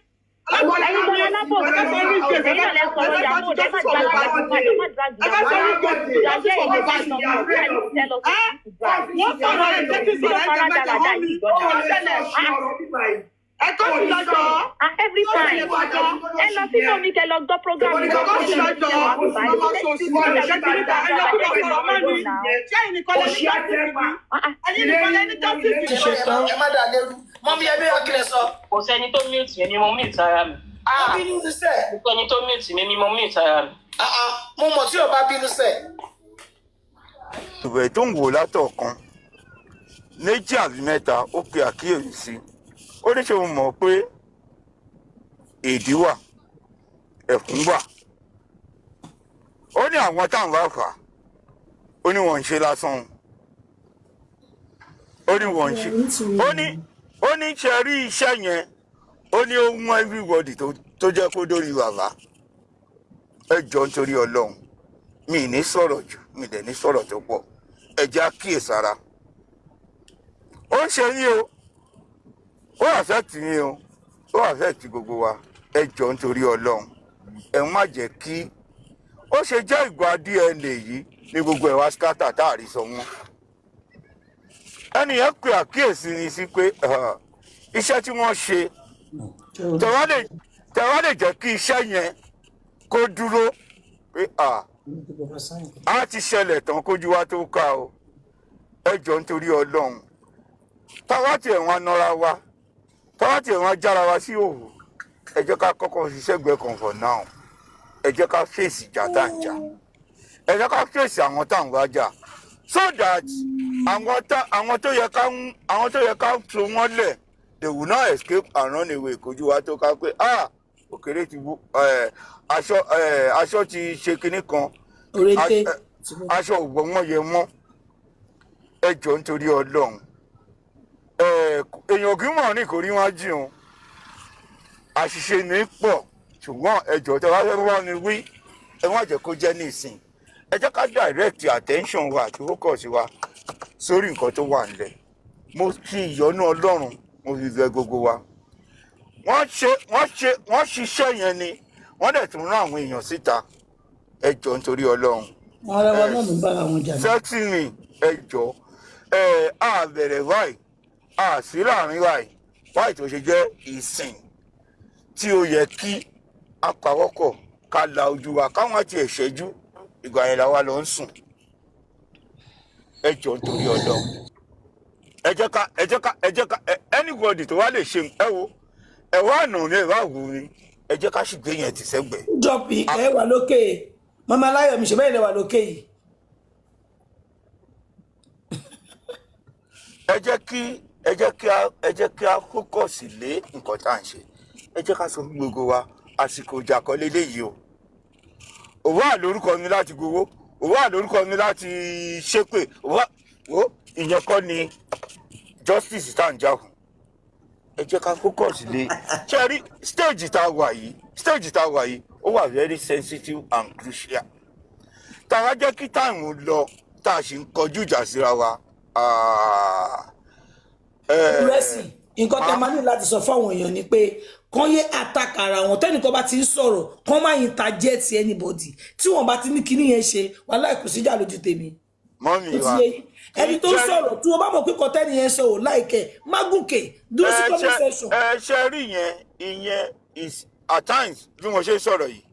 Every time. And nothing to me can log the program. Mọ́mí ẹbí ọ̀kìlẹ̀ sọ. Kò sẹ́ni tó mute mi mo mute ara mi. Bínú sí sẹ́. Kò sẹ́ni tó mute mi mo mute ara mi. Mo mọ̀ tí o bá bínú sẹ́. Ìwẹ̀ tó ń wò látọ̀kan méjì àbí mẹ́ta ó pe àkíyèsí. Ó ní ṣe mo mọ̀ pé èdè wà ẹ̀kún wà. Ó ní àwọn táwọn bá fà ó ní wọ́n ń ṣe lásán. Ó ní wọ́n ń ṣe. Ó ní ṣe rí iṣẹ́ yẹn. Ó ní ó mú everybody tó jẹ́ kó dórí bàbá. Ẹ jọ nítorí Ọlọ́run. Mi ní sọ̀rọ̀ jù, mi dẹ̀ ní sọ̀rọ̀ tó pọ̀. Ẹ jẹ́ àkíyèsára. Ó ń ṣe yín o. Ó affect yín o. Ó affect gbogbo wa. Ẹ jọ nítorí Ọlọ́run. Ẹ má jẹ́ kí ó ṣe jẹ́ ìgbà DNA yìí ní gbogbo ẹ̀wà scatter táàrí sọ wọ́n. Ẹni yẹn pe àkíyèsí ni sí pé iṣẹ́ tí wọ́n ṣe tẹ̀wá lè jẹ́ kí iṣẹ́ yẹn kó dúró pé a ti ṣẹlẹ̀ tán kójú wa tó ká o. Ẹ jọ nítorí Ọlọ́run. Táwa tí ẹ̀wọ̀n anọ́ra wa táwa tí ẹ̀wọ̀n ajára wa sí òwò. Ẹ jẹ́ ká kọ́kọ́ ṣiṣẹ́ gbẹ kan for now. Ẹ jẹ́ ká fèsì ìjà tá à ń jà. Ẹ jẹ́ ká fèsì àwọn tá à ń wá jà. So that àwọn tó yẹ ká so wọ́n lẹ̀ they will not escape and run away kojú wa tó ká pé òkèrè ti bú aṣọ ti ṣe kinní kan aṣọ ògbọ́n wọn yẹ mọ́. Ẹ jọ nítorí Ọlọ́run. Èèyàn kì í mọ̀ ní kò rí wọn jìun. Àṣìṣe ní pọ̀ ṣùgbọ́n ẹ jọ tẹ wá fẹ́ wá mi wí ẹ má jẹ́ kó jẹ́ ní ìsìn. Ẹ jẹ́ ká direct attention wa àti focus wa sórí nǹkan tó wà nílẹ̀. Mo fi ìyọ́nú Ọlọ́run mo fi bẹ̀ gbogbo wa. Wọ́n ṣiṣẹ́ yẹn ni wọ́n dẹ̀ tún rán àwọn èèyàn síta. Ẹ jọ nítorí Ọlọ́run. Ara wa náà ń bára wọn jà. Sexy mi ẹ jọ a bẹ̀rẹ̀ báyìí a sí láàrin báyìí báyìí tó ṣe jẹ́ ìsìn tí ó yẹ kí apàwọ́kọ̀ ká la ojú wa káwọn àti ẹ̀ṣẹ́jú ìgbà yẹn làwa lọ ń sùn. Ẹ jọ nítorí Ọlọ́run. Ẹ jẹ́ ká anybody tó wá lè ṣe ẹ wo ẹ wá nà ní ẹ wá wù ní ẹ jẹ́ ká sì gbé yẹn ti sẹ́gbẹ̀ẹ́. Jọ́pì ẹ wà lókè Mama Láyọ̀mí ṣe bẹ́ẹ̀ lẹ wà lókè yìí. Ẹ jẹ́ kí a focus lé nǹkan tá à ń ṣe. Ẹ jẹ́ ká sọ fún gbogbo wa àsìkò ìjà kan léléyìí o. Òwò àlórúkọ mi láti gbowó, òwò àlórúkọ mi láti ṣépè, ìyẹn kọ́ ni justice tá à ń jà fún. Ẹ jẹ́ ká focus lé. Ṣé rí stage tá a wà yìí ó wà very sensitive and crucial. Tá a jẹ́ kí táìmù lọ tá a sì ń kọjú ìjà síra wa. Rẹ́sì nǹkan tẹ́ máa ní láti sọ fáwọn èèyàn ni pé kán yé attack ara wọn tẹ́nìkan bá ti ń sọ̀rọ̀ kán má interject anybody tí wọ́n bá ti ní kinní yẹn ṣe wàhálà kò síjà lójú tèmi. Mọ́mí wa ẹni tó ń sọ̀rọ̀ tí wọ́n bá mọ̀ pé kọ́tẹ́nì yẹn sọ ò láìkẹ́ má gùnkè dúró sí comment section. Ṣe rí ìyẹn is at times bí mo ṣe ń sọ̀rọ̀ yìí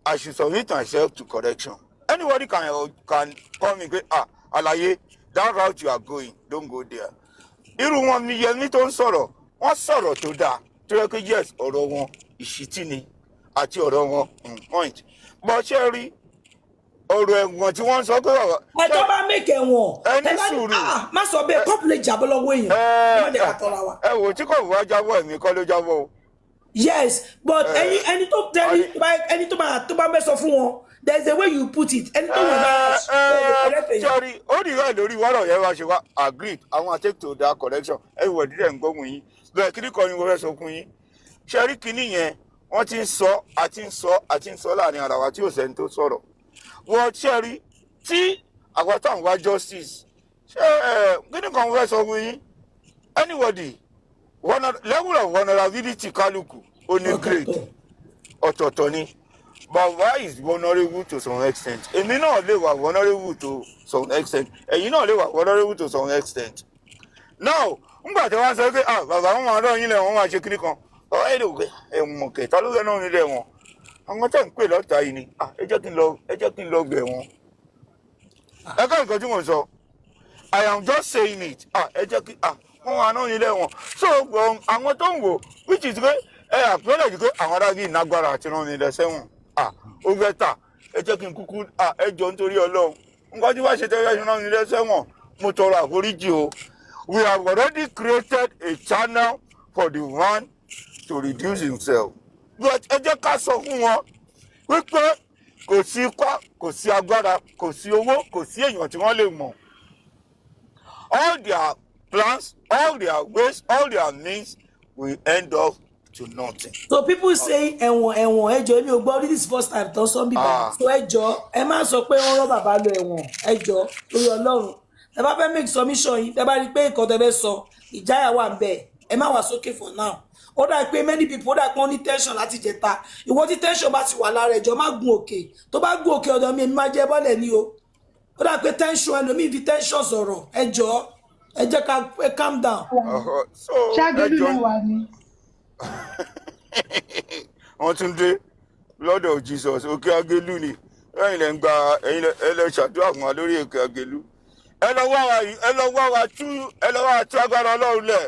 I should submit myself to correction. Anybody can call me pé àlàyé that route you are going don't go there. Irú wọn mi Yẹmí tó ń sọ̀rọ̀ wọ́n sọ̀rọ̀ tó dáa tó yẹ kó yes ọ̀rọ̀ wọn ìṣítí ni àti ọ̀rọ̀ wọn point. But ṣe rí ọ̀rọ̀ ẹ̀wọ̀n tí wọ́n sọ pé ẹ tó bá mèkè wọn ẹni sùúrù má sọ bẹ́ẹ̀ kọ́pù lè jábọ́ lọ́wọ́ èèyàn ẹ má jẹ́ ká tọ́ra wa. ẹ wò tí kò wá jábọ̀ ẹ̀mí kọ́ ló jábọ̀ o. Yes, but ẹni tó tẹ́rí ẹni tó bá mẹ́sọ fún wọn there is a way you put it ẹni tó wọ̀ bá sorry ó ní ìwé lórí wọ́rọ̀ yẹn wá ṣe wá agreed àwọn take to that correction everybody dẹ̀ ń gbóhùn yín bẹ́ẹ̀ kí ni kọ́ ni mo fẹ́ sọ fún yín ṣe rí kinní yẹn wọ́n ti ń sọ àti ń sọ láàrin ara wa tí ò sẹ́ni tó sọ̀rọ̀ wọ́n ṣe rí tí àwọn táwọn wá justice ṣe kí ni kan mo fẹ́ sọ fún yín anybody level of vulnerability kálukú ó ní grade ọ̀tọ̀ọ̀tọ̀ ni but why is vulnerable to some extent èmi náà lè wà vulnerable to some extent ẹ̀yin náà lè wà vulnerable to some extent now ngbà tí wọ́n sọ pé bàbá wọn máa rán yín lẹ̀ wọ́n máa ṣe kíní kan ọ̀rọ̀ ẹ̀ lè wò pé ẹ̀wọ̀n kẹta ló fẹ́ náà nílẹ̀ wọn àwọn tẹ̀ ń pè lọ́ta yìí ni ẹ jẹ́ kí n lọ gbẹ̀ wọn ẹ ká nǹkan tí mo sọ I am just saying it ẹ jẹ́ kí wọ́n máa náà nílẹ̀ wọn so àwọn tó ń wò which is pé ẹ àpẹẹrẹ pé àwọn aráàlú ìnágbára àti rán nílẹ̀ sẹ́wọ̀n ó fẹ́ tà ẹ jẹ́ kí n kúkú ẹ jọ nítorí Ọlọ́run nǹkan tí wàá ṣe tẹ́lẹ̀ ṣe rán nílẹ̀ sẹ́wọ̀n mo tọrọ àforíjì o we have already created a channel for the man to reduce himself but ẹ jẹ́ ká sọ fún wọn wípé kò sí ipá kò sí agbára kò sí owó kò sí èèyàn tí wọ́n lè mọ̀ all their plans all their ways all their means will end up to nothing. So people say ẹ̀wọ̀n ẹjọ́ èmi ò gbọ́ this first time tán sọ bíbá so ẹjọ́ ẹ má sọ pé wọ́n rán bàbá lọ ẹ̀wọ̀n ẹjọ́ lórí Ọlọ́run ẹ bá fẹ́ make submission yìí ẹ bá rí i pé nǹkan tẹ́ fẹ́ sọ ìjáyà wà ń bẹ̀ ẹ má wà sókè for now ó dà pé many people ó dà pé wọ́n ní tension láti jẹta ìwọ tí tension bá ti wà lára ẹjọ́ má gun òkè tó bá gun òkè ọ̀dọ̀ mi èmi má jẹ bọ́lẹ̀ ní o ó dà pé tension ẹlòmíì fi tension sọ̀rọ̀ ẹjọ́ ẹ jẹ́ ká calm down. ṣáàgìlú lè wà ní. wọ́n tún dé lọ́dọ̀ Jesus òkè agelu ni ẹ̀yin lẹ́ ń gba ẹ̀yin lẹ́ ṣàdúrà fún wa lórí òkè agelu ẹ lọ wá wa tú agbára Ọlọ́run lẹ̀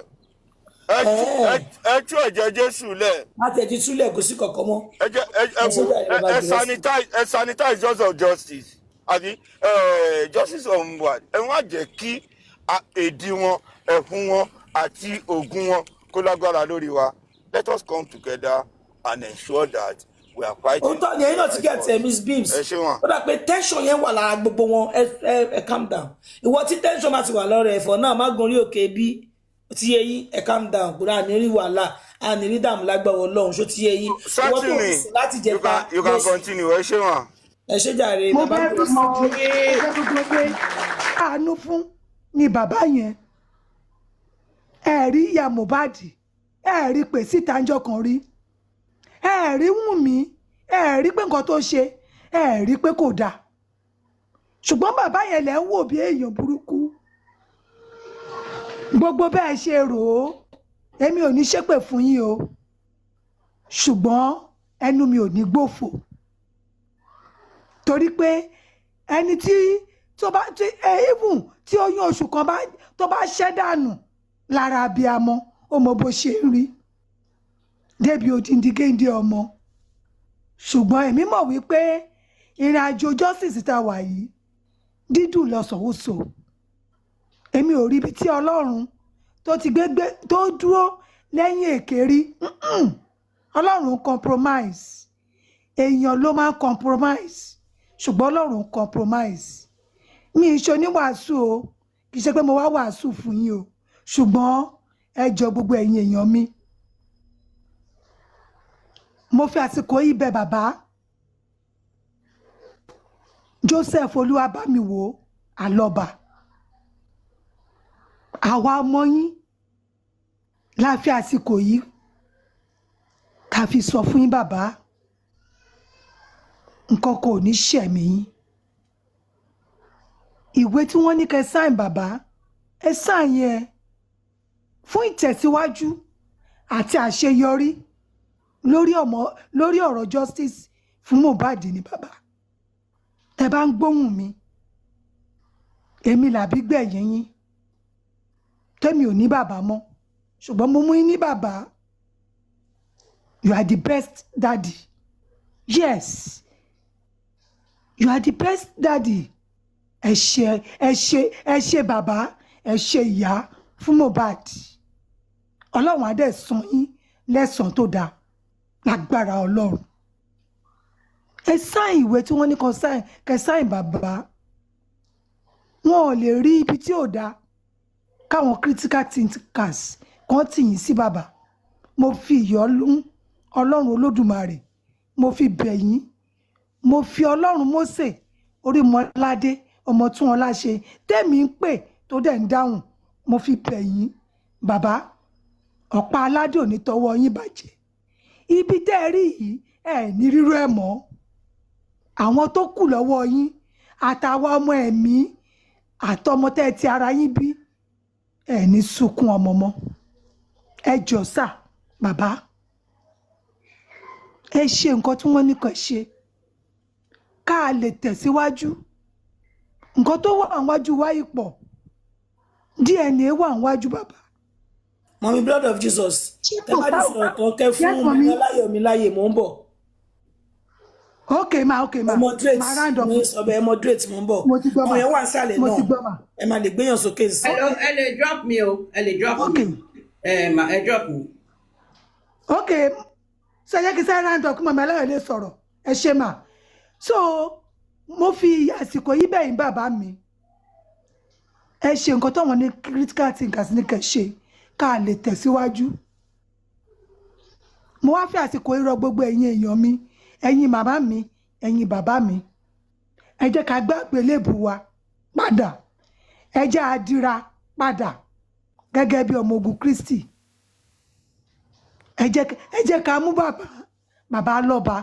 ẹ tú ẹ̀jẹ̀ Jésù lẹ̀. láti ẹ̀jí túlẹ̀ kò sí kankan mọ́. ẹ sanitize just of justice àbí justice of Mohbad ẹ wọ́n á jẹ́ kí èdè wọn ẹ̀fún wọn àti ògùn wọn kó lágbára lórí wa. Let us come together and ensure that we are fighting. Òótọ́ ni ẹ̀yin náà ti get Miss Beams. Ó dà pé tension yẹn wà lára gbogbo wọn ẹ calm down. Ìwọ tí tension bá ti wà lọ́rọ̀ ẹ̀fọ́ náà má gun orí òkè bí ti yé yín ẹ calm down kò náà ní rí wàhálà a ní rí dààmú lágbára Ọlọ́run ṣó ti yé yín. Ìwọ tó ń sìn láti jẹ pa. You can continue ẹ ṣé wọn. Ẹ ṣé jàre. Mo bẹ́ẹ̀ bí mo gbé àánú fún ni bàbá yẹn ẹ̀rí ìyá Mohbad ẹ̀rí pè síta ńjọ́ kan rí ẹ̀rí Wùnmí ẹ̀rí pé nǹkan tó ṣe ẹ̀rí pé kò dáa ṣùgbọ́n bàbá yẹn lẹ́ ń wò bí èèyàn burúkú gbogbo bẹ́ẹ̀ ṣe rò ó èmi ò ní ṣépè fún yín o ṣùgbọ́n ẹnu mi ò ní gbòfò torí pé ẹni tí tó bá even tí oyún oṣù kan tó bá ṣẹ́ dànù lára abiyamọ ó mọ bó ṣe ń rí débi odindi géńdé ọmọ ṣùgbọ́n èmi mọ̀ wípé ìrìn àjò justice tá wà yìí dídùn lọ́sọ̀ọ́sọ èmi ò rí ibi tí Ọlọ́run tó ti tó dúró lẹ́yìn èké rí Ọlọ́run compromise èèyàn ló máa ń compromise ṣùgbọ́n Ọlọ́run compromise mi ìṣó ní wàásù o kì í ṣe pé mo wá wàásù fún yín o ṣùgbọ́n ẹ jọ gbogbo ẹ̀yin èèyàn mi mo fi àsìkò yìí bẹ̀ bàbá Joseph Olúwabámiwò Àlọ́bà àwa ọmọ yín la fi àsìkò yìí ká fi sọ fún yín bàbá nǹkan kò ní ṣẹ̀mí yín ìwé tí wọ́n ní kẹ́ sáìn bàbá ẹ sáìn yẹn fún ìtẹ̀síwájú àti àṣeyọrí lórí ọ̀rọ̀ justice fún Mohbad ní bàbá tẹ́ bá ń gbóhùn mi èmi làbí gbẹ̀yìn yín tẹ́mi ò ní bàbá mọ́ ṣùgbọ́n mo mú yín ní bàbá you are the best daddy yes You are the best daddy. Ẹ ṣe bàbá, ẹ ṣe ìyá fún Mohbad. Ọlọ́run á dẹ̀ san yín lẹ́san tó dáa lágbára Ọlọ́run. Ẹ sáìn ìwé tí wọ́n ní kẹ́ sáìn bàbá. Wọn ò lè rí ibi tí ò dáa káwọn critical thinkers kan tì yín sí bàbá. Mo fi ìyọ́nú Ọlọ́run Olódùmarè, mo fi bẹ̀ yín. Mo fi Ọlọ́run Mósè Orímọládé ọmọ tún ọlá ṣe tẹ́mi ń pè tó dẹ̀ ń dáhùn. Mo fi bẹ̀ yín bàbá, ọ̀pá aládé ò ní tọwọ́ yín bàjẹ́. Ibi tẹ́ ẹ rí yìí ẹ ní rírú ẹ̀ mọ́. Àwọn tó kù lọ́wọ́ yín àtàwọn ọmọ ẹ̀mí àtọmọ tẹ́ ẹ ti ara yín bí ẹ ní sunkún ọmọ mọ́. Ẹ jọ̀ọ́ sà bàbá, ẹ ṣe nǹkan tí wọ́n ní kó ṣe ká lè tẹ̀síwájú. Nǹkan tó wà níwájú wa yìí pọ̀. DNA wà níwájú bàbá. Mommy blood of Jesus. Ẹ má di sọ̀rọ̀ kan kẹ́ fún mi Ọláyọ̀mí láyè mò ń bọ̀. Okay ma. Moderate. Ma round up. Mo sọ bẹ́ẹ̀ moderate mò ń bọ̀. Mo ti gbọ́ ma. Ọmọ yẹn wà nísàlẹ̀ Mo ti náà. gbọ́ ma. Ẹ máa lè gbéyàn sókè sí. Ẹ lè drop mi o. Ẹ lè drop Okay. mi. Ẹ drop mi. Okay. So yẹ kí sáré round up kí màmá Aláyọ̀ lè sọ̀rọ̀. Ẹ ṣe mà. So mo fi àsìkò yí bẹ̀yìn bàbá mi. Ẹ ṣe nǹkan táwọn ní critical thinkers ní kẹ́ ṣe ká lè tẹ̀síwájú. Mo wá fi àsìkò yí rọ gbogbo ẹ̀yin èèyàn mi, ẹ̀yin màmá mi, ẹ̀yin bàbá mi. Ẹ jẹ́ ká gbé àgbélébù wa padà. Ẹ jẹ́ àdìra padà gẹ́gẹ́ bí ọmọ ogun Kristi. Ẹ jẹ́ ká mú bàbá lọ́ba.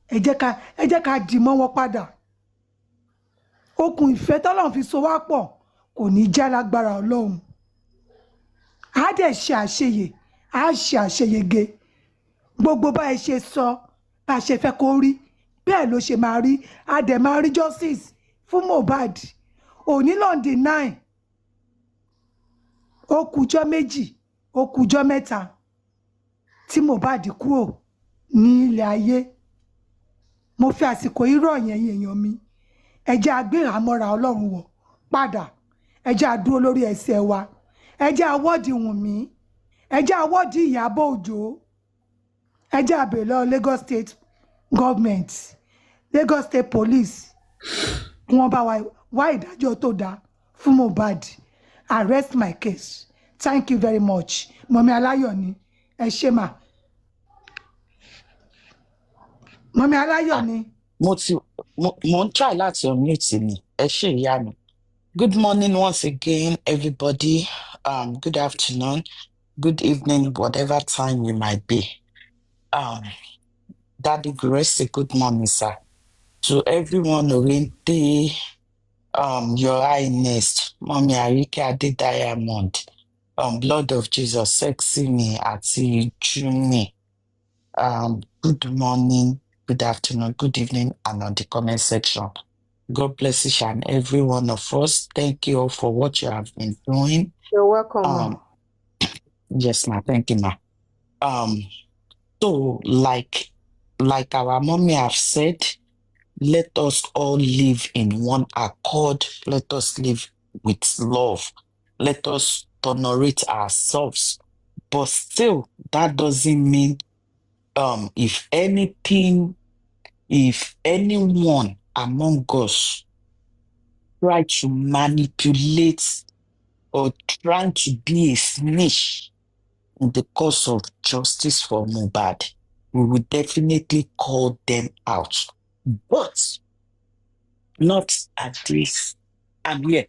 Ẹ jẹ́ ká dì mọ́ wọn padà. Okùn ìfẹ́ tọ́lọ́run fi so wá pọ̀ kò ní já lágbára Ọlọ́run. Á dẹ̀ ṣe àṣeyè, á ṣe àṣeyege. Gbogbo bá ẹ ṣe sọ, bá ṣe fẹ́ kó rí, bẹ́ẹ̀ ló ṣe máa rí. Á dẹ̀ máa rí justice fún Mohbad. Òní lọ́ndì 9. Ó kújọ́ méjì, ó kújọ́ mẹ́ta tí Mohbad kúrò ní ilẹ̀ ayé. Mo fi àsìkò yìí rọ̀ yẹn èèyàn mi. Ẹ jẹ́ agbéhàmọ́ra Ọlọ́run wọ̀ padà. Ẹ jẹ́ adúró lórí ẹsẹ̀ wa. Ẹ jẹ́ awọ́dì Wùnmí. Ẹ jẹ́ awọ́dì Ìyábọ̀ Òjó. Ẹ jẹ́ abèrè lọ Lagos State Government, Lagos State Police. Wọ́n bá wá ìdájọ́ tó dáa fún Mohbad. Arrest my case. Thank you very much. Mọ̀mí Aláyọ̀ ni. Ẹ ṣé mà. Mọ̀mí Aláyọ̀ ni. Mo ń try láti unmute ni. Ẹ ṣé ìyá mi. Good morning once again, everybody. Good afternoon, good evening, whatever time you might be. Daddy Grace, good morning, sir. To everyone Orente, Your Highness, Mommy Arike Ade Diamond, Blood of Jesus, Sexy Me, Ati Jumi. Good morning, good afternoon, good evening, and on the comment section. God bless each and every one of us. Thank you all for what you have been doing. You're welcome. Yes, ma. Thank you, ma. So like our mommy have said, let us all live in one accord. Let us live with love. Let us tolerate ourselves. But still, that doesn't mean if anyone among us try to manipulate or trying to be a snitch in the cause of justice for Mohbad, we will definitely call them out. But not at this. I'm here,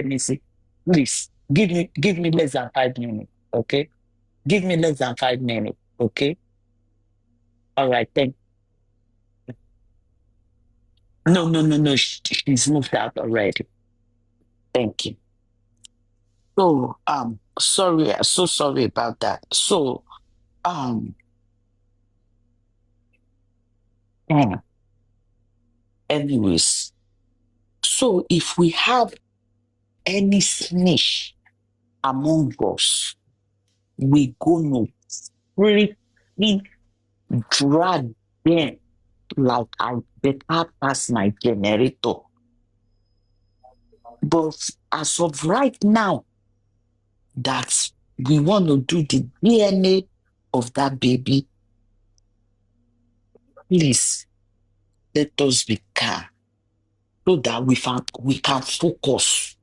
Missy. Please, give me less than 5 minutes, okay? Give me less than 5 minutes, okay? All right, thank you. No. She's moved out already. Thank you. So, sorry, I'm so sorry about that. So, anyways, so if we have any snitch among us, we gonna freaking drag them like I better pass my generator. But as of right now, that we want to do the DNA of that baby, please let us be calm so that we can focus.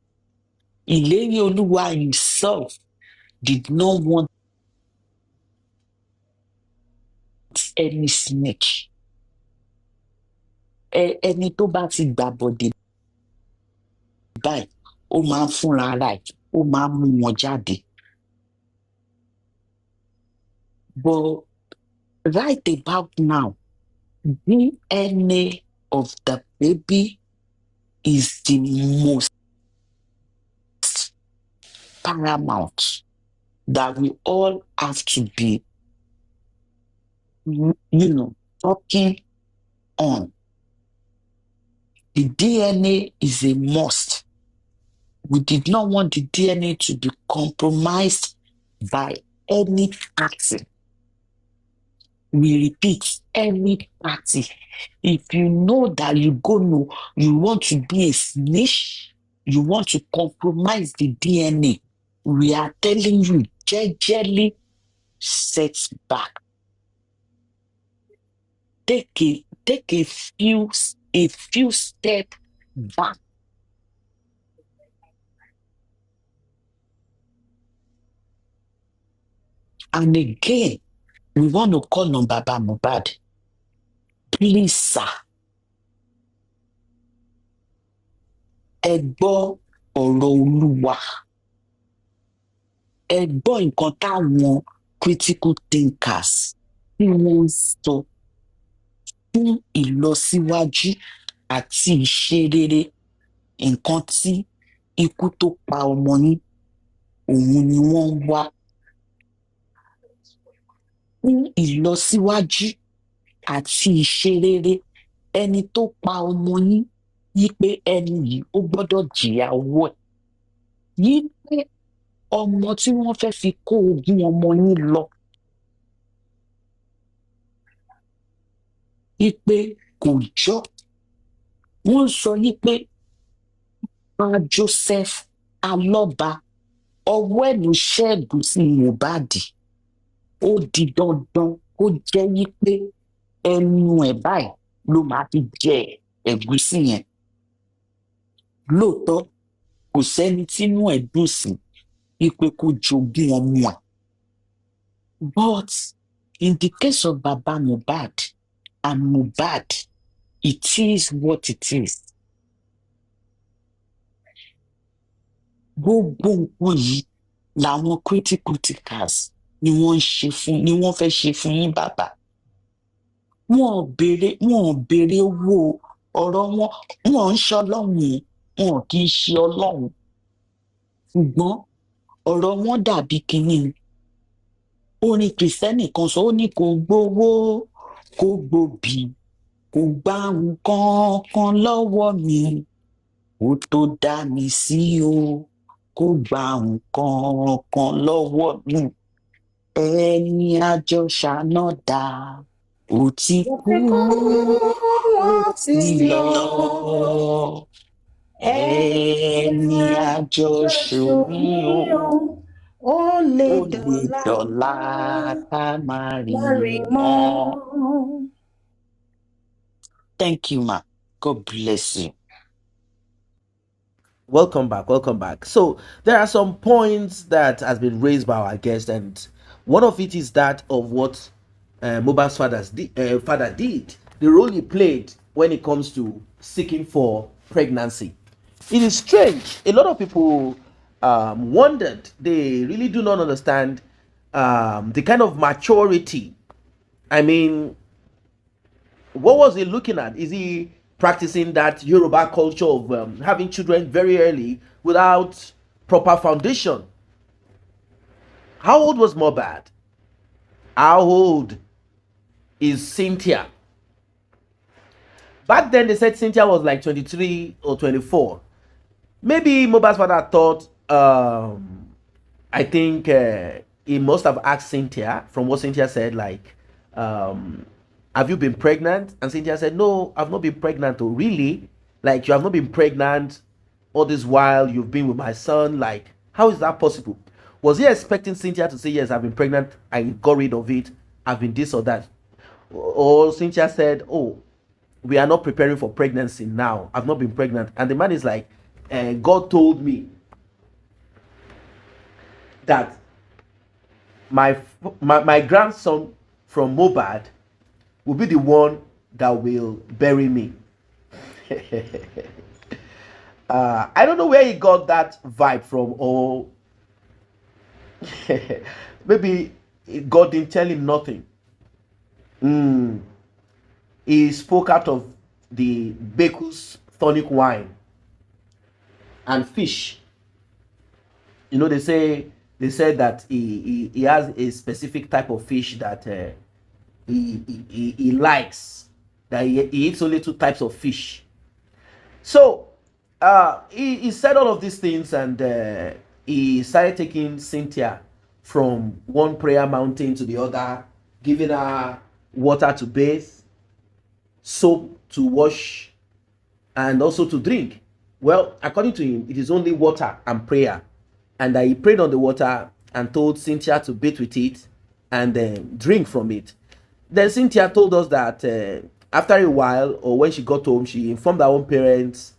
Ìlérí Olúwa himself did not want any snitch. Ẹni tó bá ti gbàbọ̀dé báyìí, ó máa ń fúnra ara ẹ̀, ó máa ń mú wọn jáde. But right about now, DNA of the baby is the most paramount that we all have to be, talking on. The DNA is a must. We did not want the DNA to be compromised by any party. We repeat, any party. If you know that you want to be a snitch, you want to compromise the DNA, we are telling you, gently set back. Take a few steps back. And again, we want to call on Baba Mohbad. Please, sir. Ẹ gbọ́ ọ̀rọ̀ Olúwa. Ẹ gbọ́ nǹkan táwọn critical thinkers tí wọ́n ń sọ fún ìlọsíwájú àti ìṣerere nǹkan tí ikú tó pa ọmọ yín, òun ni wọ́n ń wá. Fún ìlọsíwájú àti ìṣerere ẹni tó pa ọmọ yín, yí pé ẹni yìí ó gbọ́dọ̀ jìyà owó ẹ̀. Yí pé ọmọ tí wọ́n fẹ́ fi kó ogún ọmọ yín lọ, yí pé kò jọ́. Wọ́n sọ yí pé pa Joseph Alọ́ba, ọwọ́ ẹ̀ ló ṣẹ́gun sí Mohbad. Ó di dandan kó jẹ́ yí pé ẹnu ẹ̀ báyìí ló máa fi jẹ ẹ̀gúsí yẹn. Lóòótọ́, kò sẹ́ni tínú ẹ̀ dùn sí wípé kó jogún ọmọ ẹ̀. But in the case of Baba Mohbad and Mohbad, it is what it is. Gbogbo nǹkan yìí làwọn critical thinkers ni wọ́n fẹ́ ṣe fún yín bàbá. Wọ́n ò béèrè owó ọ̀rọ̀ wọn. Wọ́n ń ṣe Ọlọ́run, wọn kì í ṣe Ọlọ́run. Ṣùgbọ́n ọ̀rọ̀ wọn dàbí kinní. Orin Kìrìsìtẹ́nì kan sọ, ó ní kò gbowó, kò gbòbí, kò gba nǹkan kan lọ́wọ́ mi, ó tó dá mi sí o, kò gba nǹkan kan lọ́wọ́ mi. Ẹni àjọ ṣáná dá, ó ti kú, ó ti lọ. Ẹni àjọ ṣòwò ó lè dọ̀la ká máa rí mọ́. Thank you, ma. God bless you. Welcome back. Welcome back. So there are some points that has been raised by our guest, and one of it is that of what Mohbad's father did, the role he played when it comes to seeking for pregnancy. It is strange. A lot of people wondered. They really do not understand the kind of maturity. I mean, what was he looking at? Is he practicing that Yoruba culture of having children very early without proper foundation? How old was Mohbad? How old is Cynthia? Back then they said Cynthia was like 23 or 24. Maybe Mohbad's father thought, I think he must have asked Cynthia, from what Cynthia said, like, have you been pregnant? And Cynthia said, no, I've not been pregnant. Oh, really? Like, you have not been pregnant all this while you've been with my son? Like, how is that possible? Was he expecting Cynthia to say, yes, I've been pregnant, I got rid of it, I've been this or that? Or Cynthia said, oh, we are not preparing for pregnancy now, I've not been pregnant. And the man is like, God told me that my grandson from Mohbad will be the one that will bury me. I don't know where he got that vibe from, or maybe God didn't tell him nothing. He spoke out of the Bacchus tonic wine and fish. You know, they said that he has a specific type of fish that he likes. That he eats only 2 types of fish. So he said all of these things, and he started taking Cynthia from one prayer mountain to the other, giving her water to bathe, soap to wash, and also to drink. Well, according to him, it is only water and prayer. And he prayed on the water and told Cynthia to bathe with it and drink from it. Then Cynthia told us that after a while, or when she got home, she informed her own parents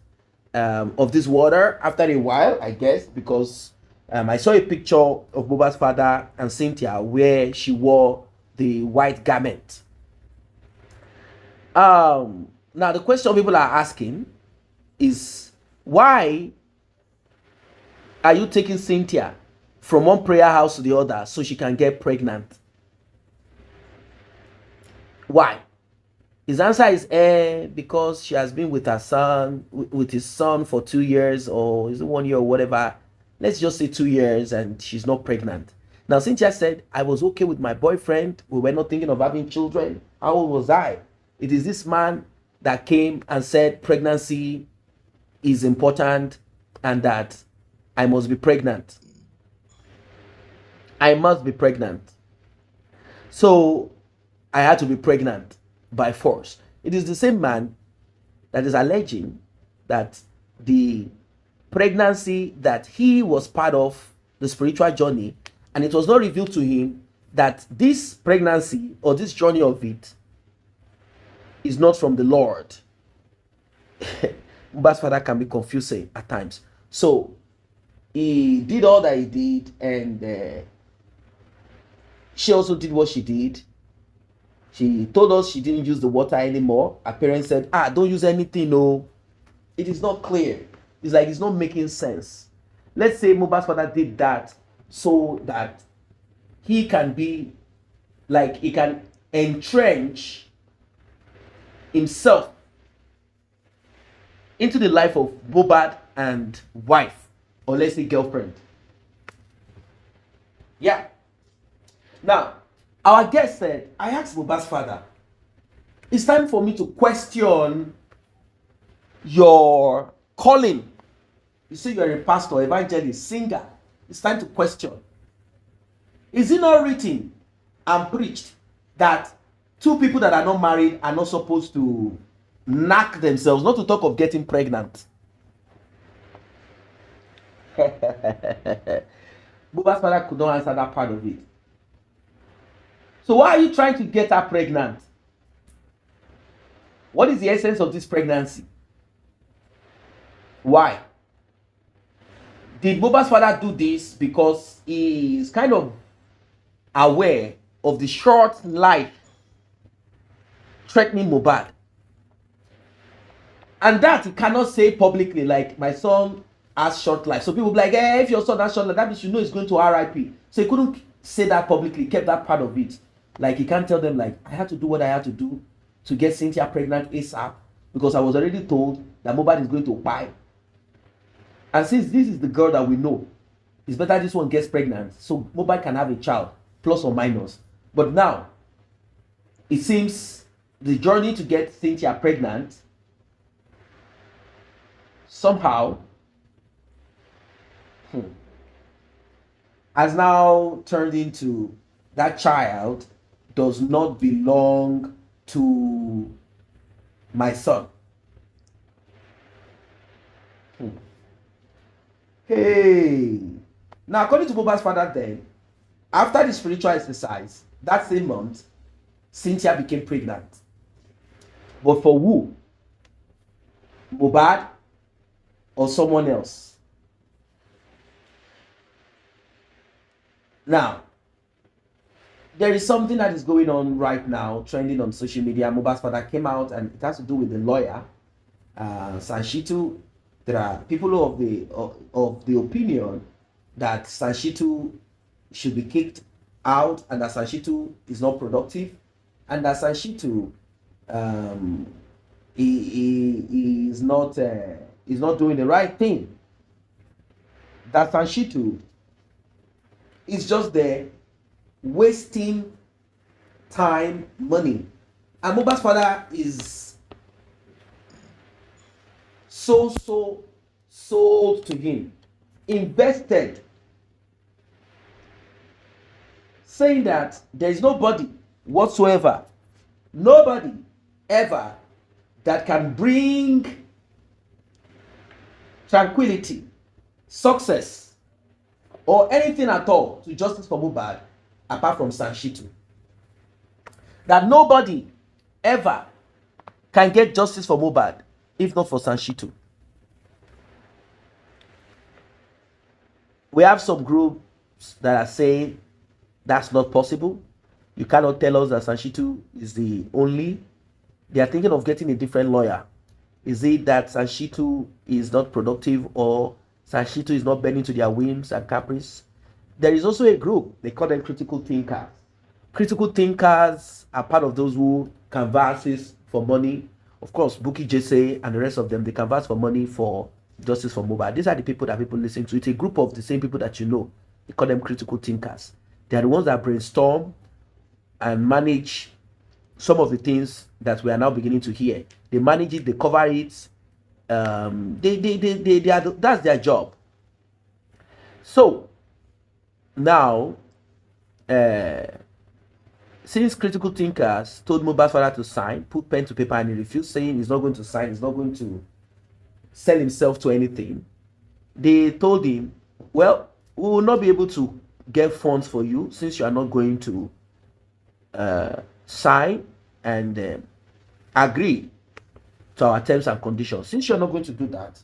of this water. After a while, I guess, because I saw a picture of Mohbad's father and Cynthia where she wore the white garment. Now the question people are asking is, why are you taking Cynthia from one prayer house to the other so she can get pregnant? Why? His answer is because she has been with her son, with his son for 2 years, or is it 1 year or whatever. Let's just say 2 years, and she's not pregnant. Now Cynthia said, I was okay with my boyfriend. We were not thinking of having children. How old was I? It is this man that came and said pregnancy is important and that I must be pregnant. I must be pregnant. So I had to be pregnant by force. It is the same man that is alleging that the pregnancy that he was part of the spiritual journey, and it was not revealed to him that this pregnancy or this journey of it is not from the Lord. Mohbad's father can be confusing at times. So he did all that he did, and she also did what she did. She told us she didn't use the water anymore. Her parents said, don't use anything. No, it is not clear. It's like it's not making sense. Let's say Mohbad's father did that so that he can be, like, he can entrench himself into the life of Mohbad and wife, or let's say girlfriend. Yeah. Now, our guest said, I asked Mohbad's father, it's time for me to question your calling. You say you're a pastor, evangelist, singer. It's time to question. Is it not written and preached that 2 people that are not married are not supposed to knack themselves, not to talk of getting pregnant? Mohbad's father could not answer that part of it. So why are you trying to get her pregnant? What is the essence of this pregnancy? Why? Did Mohbad's father do this because he is kind of aware of the short life threatening Mohbad? And that he cannot say publicly, like, my son has short life. So people will be like, if your son has short life, that means you know he's going to RIP. So he couldn't say that publicly, kept that part of it. Like, he can't tell them, like, I had to do what I had to do to get Cynthia pregnant ASAP because I was already told that Mohbad is going to buy. And since this is the girl that we know, it's better this one gets pregnant so Mohbad can have a child, plus or minus. But now, it seems the journey to get Cynthia pregnant somehow has now turned into that child does not belong to my son. Hey. Now, according to Mohbad's father, then, after the spiritual exercise, that same month, Cynthia became pregnant. But for who? Mohbad or someone else? Now, there is something that is going on right now, trending on social media. Mohbad's father came out, and it has to do with the lawyer, Sanshitu. There are people of the opinion that Sanshitu should be kicked out, and that Sanshitu is not productive, and that Sanshitu he is not doing the right thing. That Sanshitu is just there wasting time, money, and Mohbad's father is so sold to him, invested, saying that there is nobody whatsoever, nobody ever that can bring tranquility, success, or anything at all to justice for Mohbad apart from Sanshitu. That nobody ever can get justice for Mohbad if not for Sanshitu. We have some groups that are saying that's not possible. You cannot tell us that Sanshitu is the only. They are thinking of getting a different lawyer. Is it that Sanshitu is not productive, or Sanshitu is not bending to their whims and caprice? There is also a group, they call them critical thinkers. Critical thinkers are part of those who canvasses for money. Of course, Bukky Jesse and the rest of them, they canvass for money for justice for Mohbad. These are the people that people listen to. It's a group of the same people that you know. They call them critical thinkers. They are the ones that brainstorm and manage some of the things that we are now beginning to hear. They manage it, they cover it. That's their job. So now, since critical thinkers told Mohbad's father to sign, put pen to paper, and he refused, saying he's not going to sign, he's not going to sell himself to anything, they told him, well, we will not be able to get funds for you since you are not going to sign and agree to our terms and conditions. Since you're not going to do that,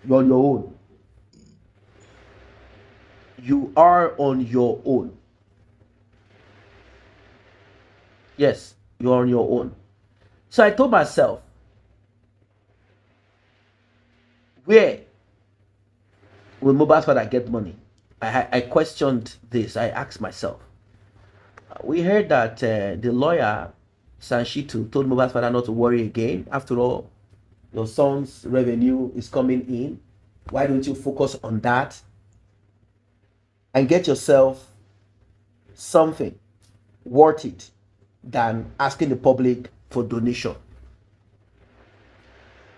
you're on your own. You are on your own. Yes, you're on your own. So I told myself, where will Mohbad's father get money? I questioned this. I asked myself. We heard that the lawyer, Sanshitu, told Mohbad's father not to worry again. After all, your son's revenue is coming in. Why don't you focus on that and get yourself something worth it than asking the public for donation?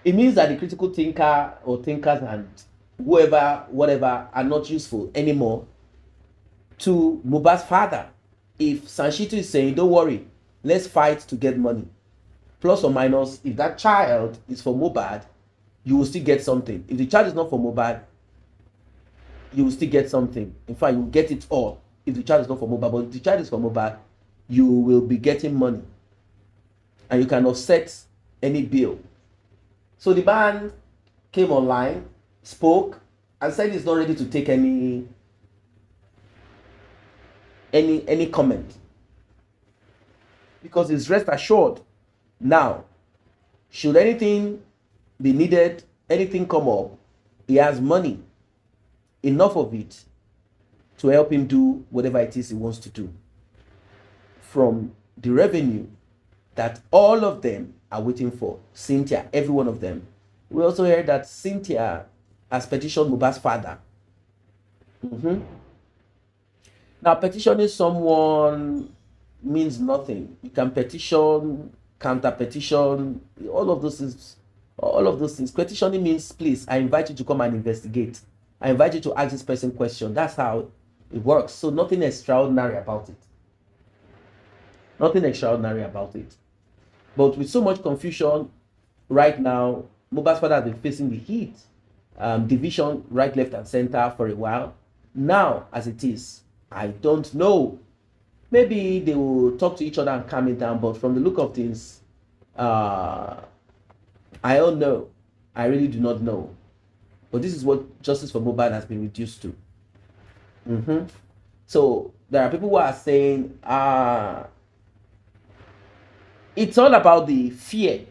It means that the critical thinker or thinkers and whoever, whatever, are not useful anymore to Mohbad's father. If Sanshitu is saying, don't worry, let's fight to get money, plus or minus, if that child is for Mohbad, you will still get something. If the child is not for Mohbad, you will still get something. In fact, you will get it all if the child is not for Mohbad. But if the child is for Mohbad, you will be getting money, and you can offset any bill. So the man came online, spoke, and said he's not ready to take any comment, because he's rest assured now, should anything be needed, anything come up, he has money, enough of it, to help him do whatever it is he wants to do from the revenue that all of them are waiting for. Cynthia, every one of them. We also heard that Cynthia has petitioned Mohbad's father. Now, petitioning someone means nothing. You can petition, counter petition, all of those things. All of those things. Petitioning means, please, I invite you to come and investigate. I invite you to ask this person question. That's how it works. So nothing extraordinary about it. Nothing extraordinary about it. But with so much confusion right now, Mohbad's father has been facing the heat, division right, left, and center for a while. Now, as it is, I don't know. Maybe they will talk to each other and calm it down. But from the look of things, I don't know. I really do not know. But this is what justice for Mohbad has been reduced to. So there are people who are saying, it's all about the fear.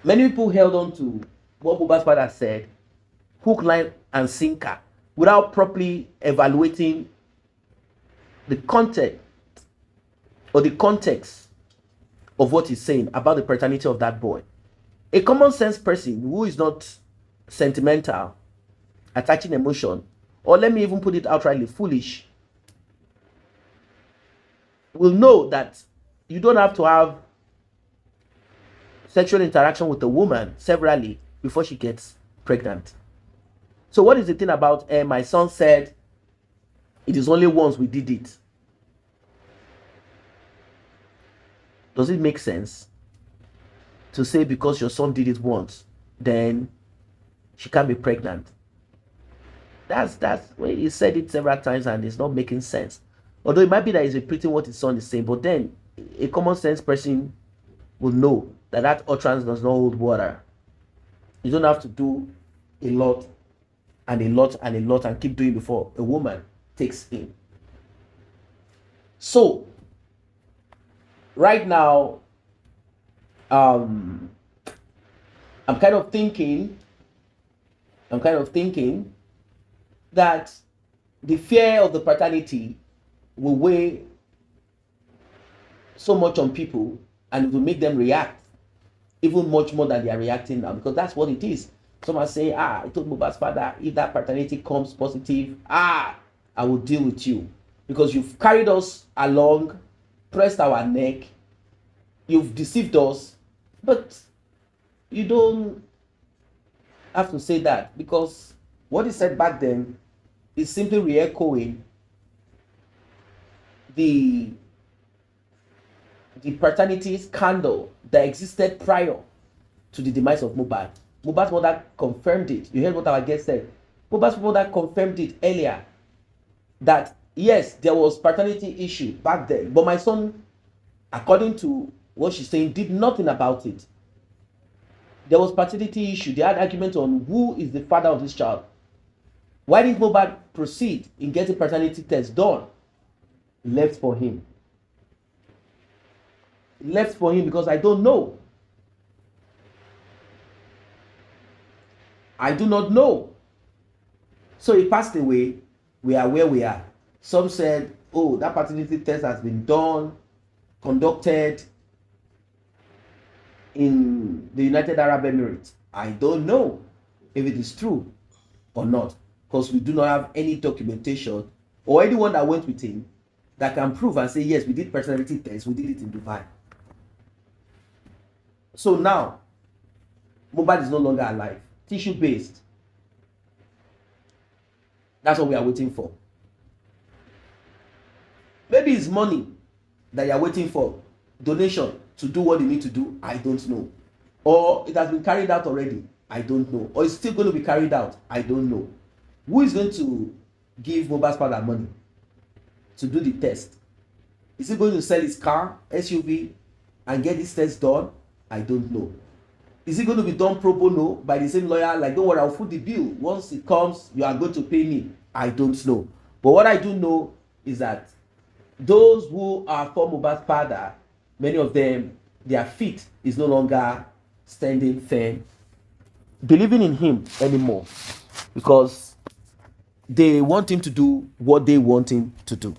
Many people held on to what Mohbad's father said, hook, line, and sinker, without properly evaluating the content or the context of what he's saying about the paternity of that boy. A common sense person who is not sentimental, attaching emotion, or let me even put it outrightly, foolish, will know that you don't have to have sexual interaction with a woman severally before she gets pregnant. So what is the thing about my son said it is only once we did it? Does it make sense to say because your son did it once, then she can't be pregnant? That's well, he said it several times and it's not making sense. Although it might be that he's repeating what his son is saying, but then a common sense person will know that that utterance does not hold water. You don't have to do a lot and a lot and a lot and keep doing before a woman takes in. So right now, I'm kind of thinking that the fear of the paternity will weigh so much on people and it will make them react even much more than they are reacting now, because that's what it is. Some are saying, I told Mohbad's father, if that paternity comes positive, I will deal with you because you've carried us along, pressed our neck, you've deceived us. But you don't have to say that, because what he said back then is simply re-echoing the paternity scandal that existed prior to the demise of Mohbad. Mohbad's mother confirmed it. You heard what our guest said. Mohbad's mother confirmed it earlier that yes, there was paternity issue back then, but my son, according to what she's saying, did nothing about it. There was paternity issue. They had argument on who is the father of this child. Why didn't Mohbad proceed in getting paternity test done? Left for him. Left for him because I don't know. I do not know. So he passed away. We are where we are. Some said, oh, that paternity test has been done, conducted in the United Arab Emirates. I don't know if it is true or not, because we do not have any documentation or anyone that went with him that can prove and say, yes, we did paternity test, we did it in Dubai. So now, Mohbad is no longer alive. Tissue based. That's what we are waiting for. Maybe it's money that you are waiting for, donation to do what you need to do. I don't know. Or it has been carried out already. I don't know. Or it's still going to be carried out. I don't know. Who is going to give Mohbad's father money to do the test? Is he going to sell his car, SUV, and get this test done? I don't know. Is it going to be done pro bono by the same lawyer? Like, don't worry, I'll foot the bill. Once it comes, you are going to pay me. I don't know. But what I do know is that those who are for Mohbad's father, many of them, their feet is no longer standing firm, believing in him anymore, because they want him to do what they want him to do.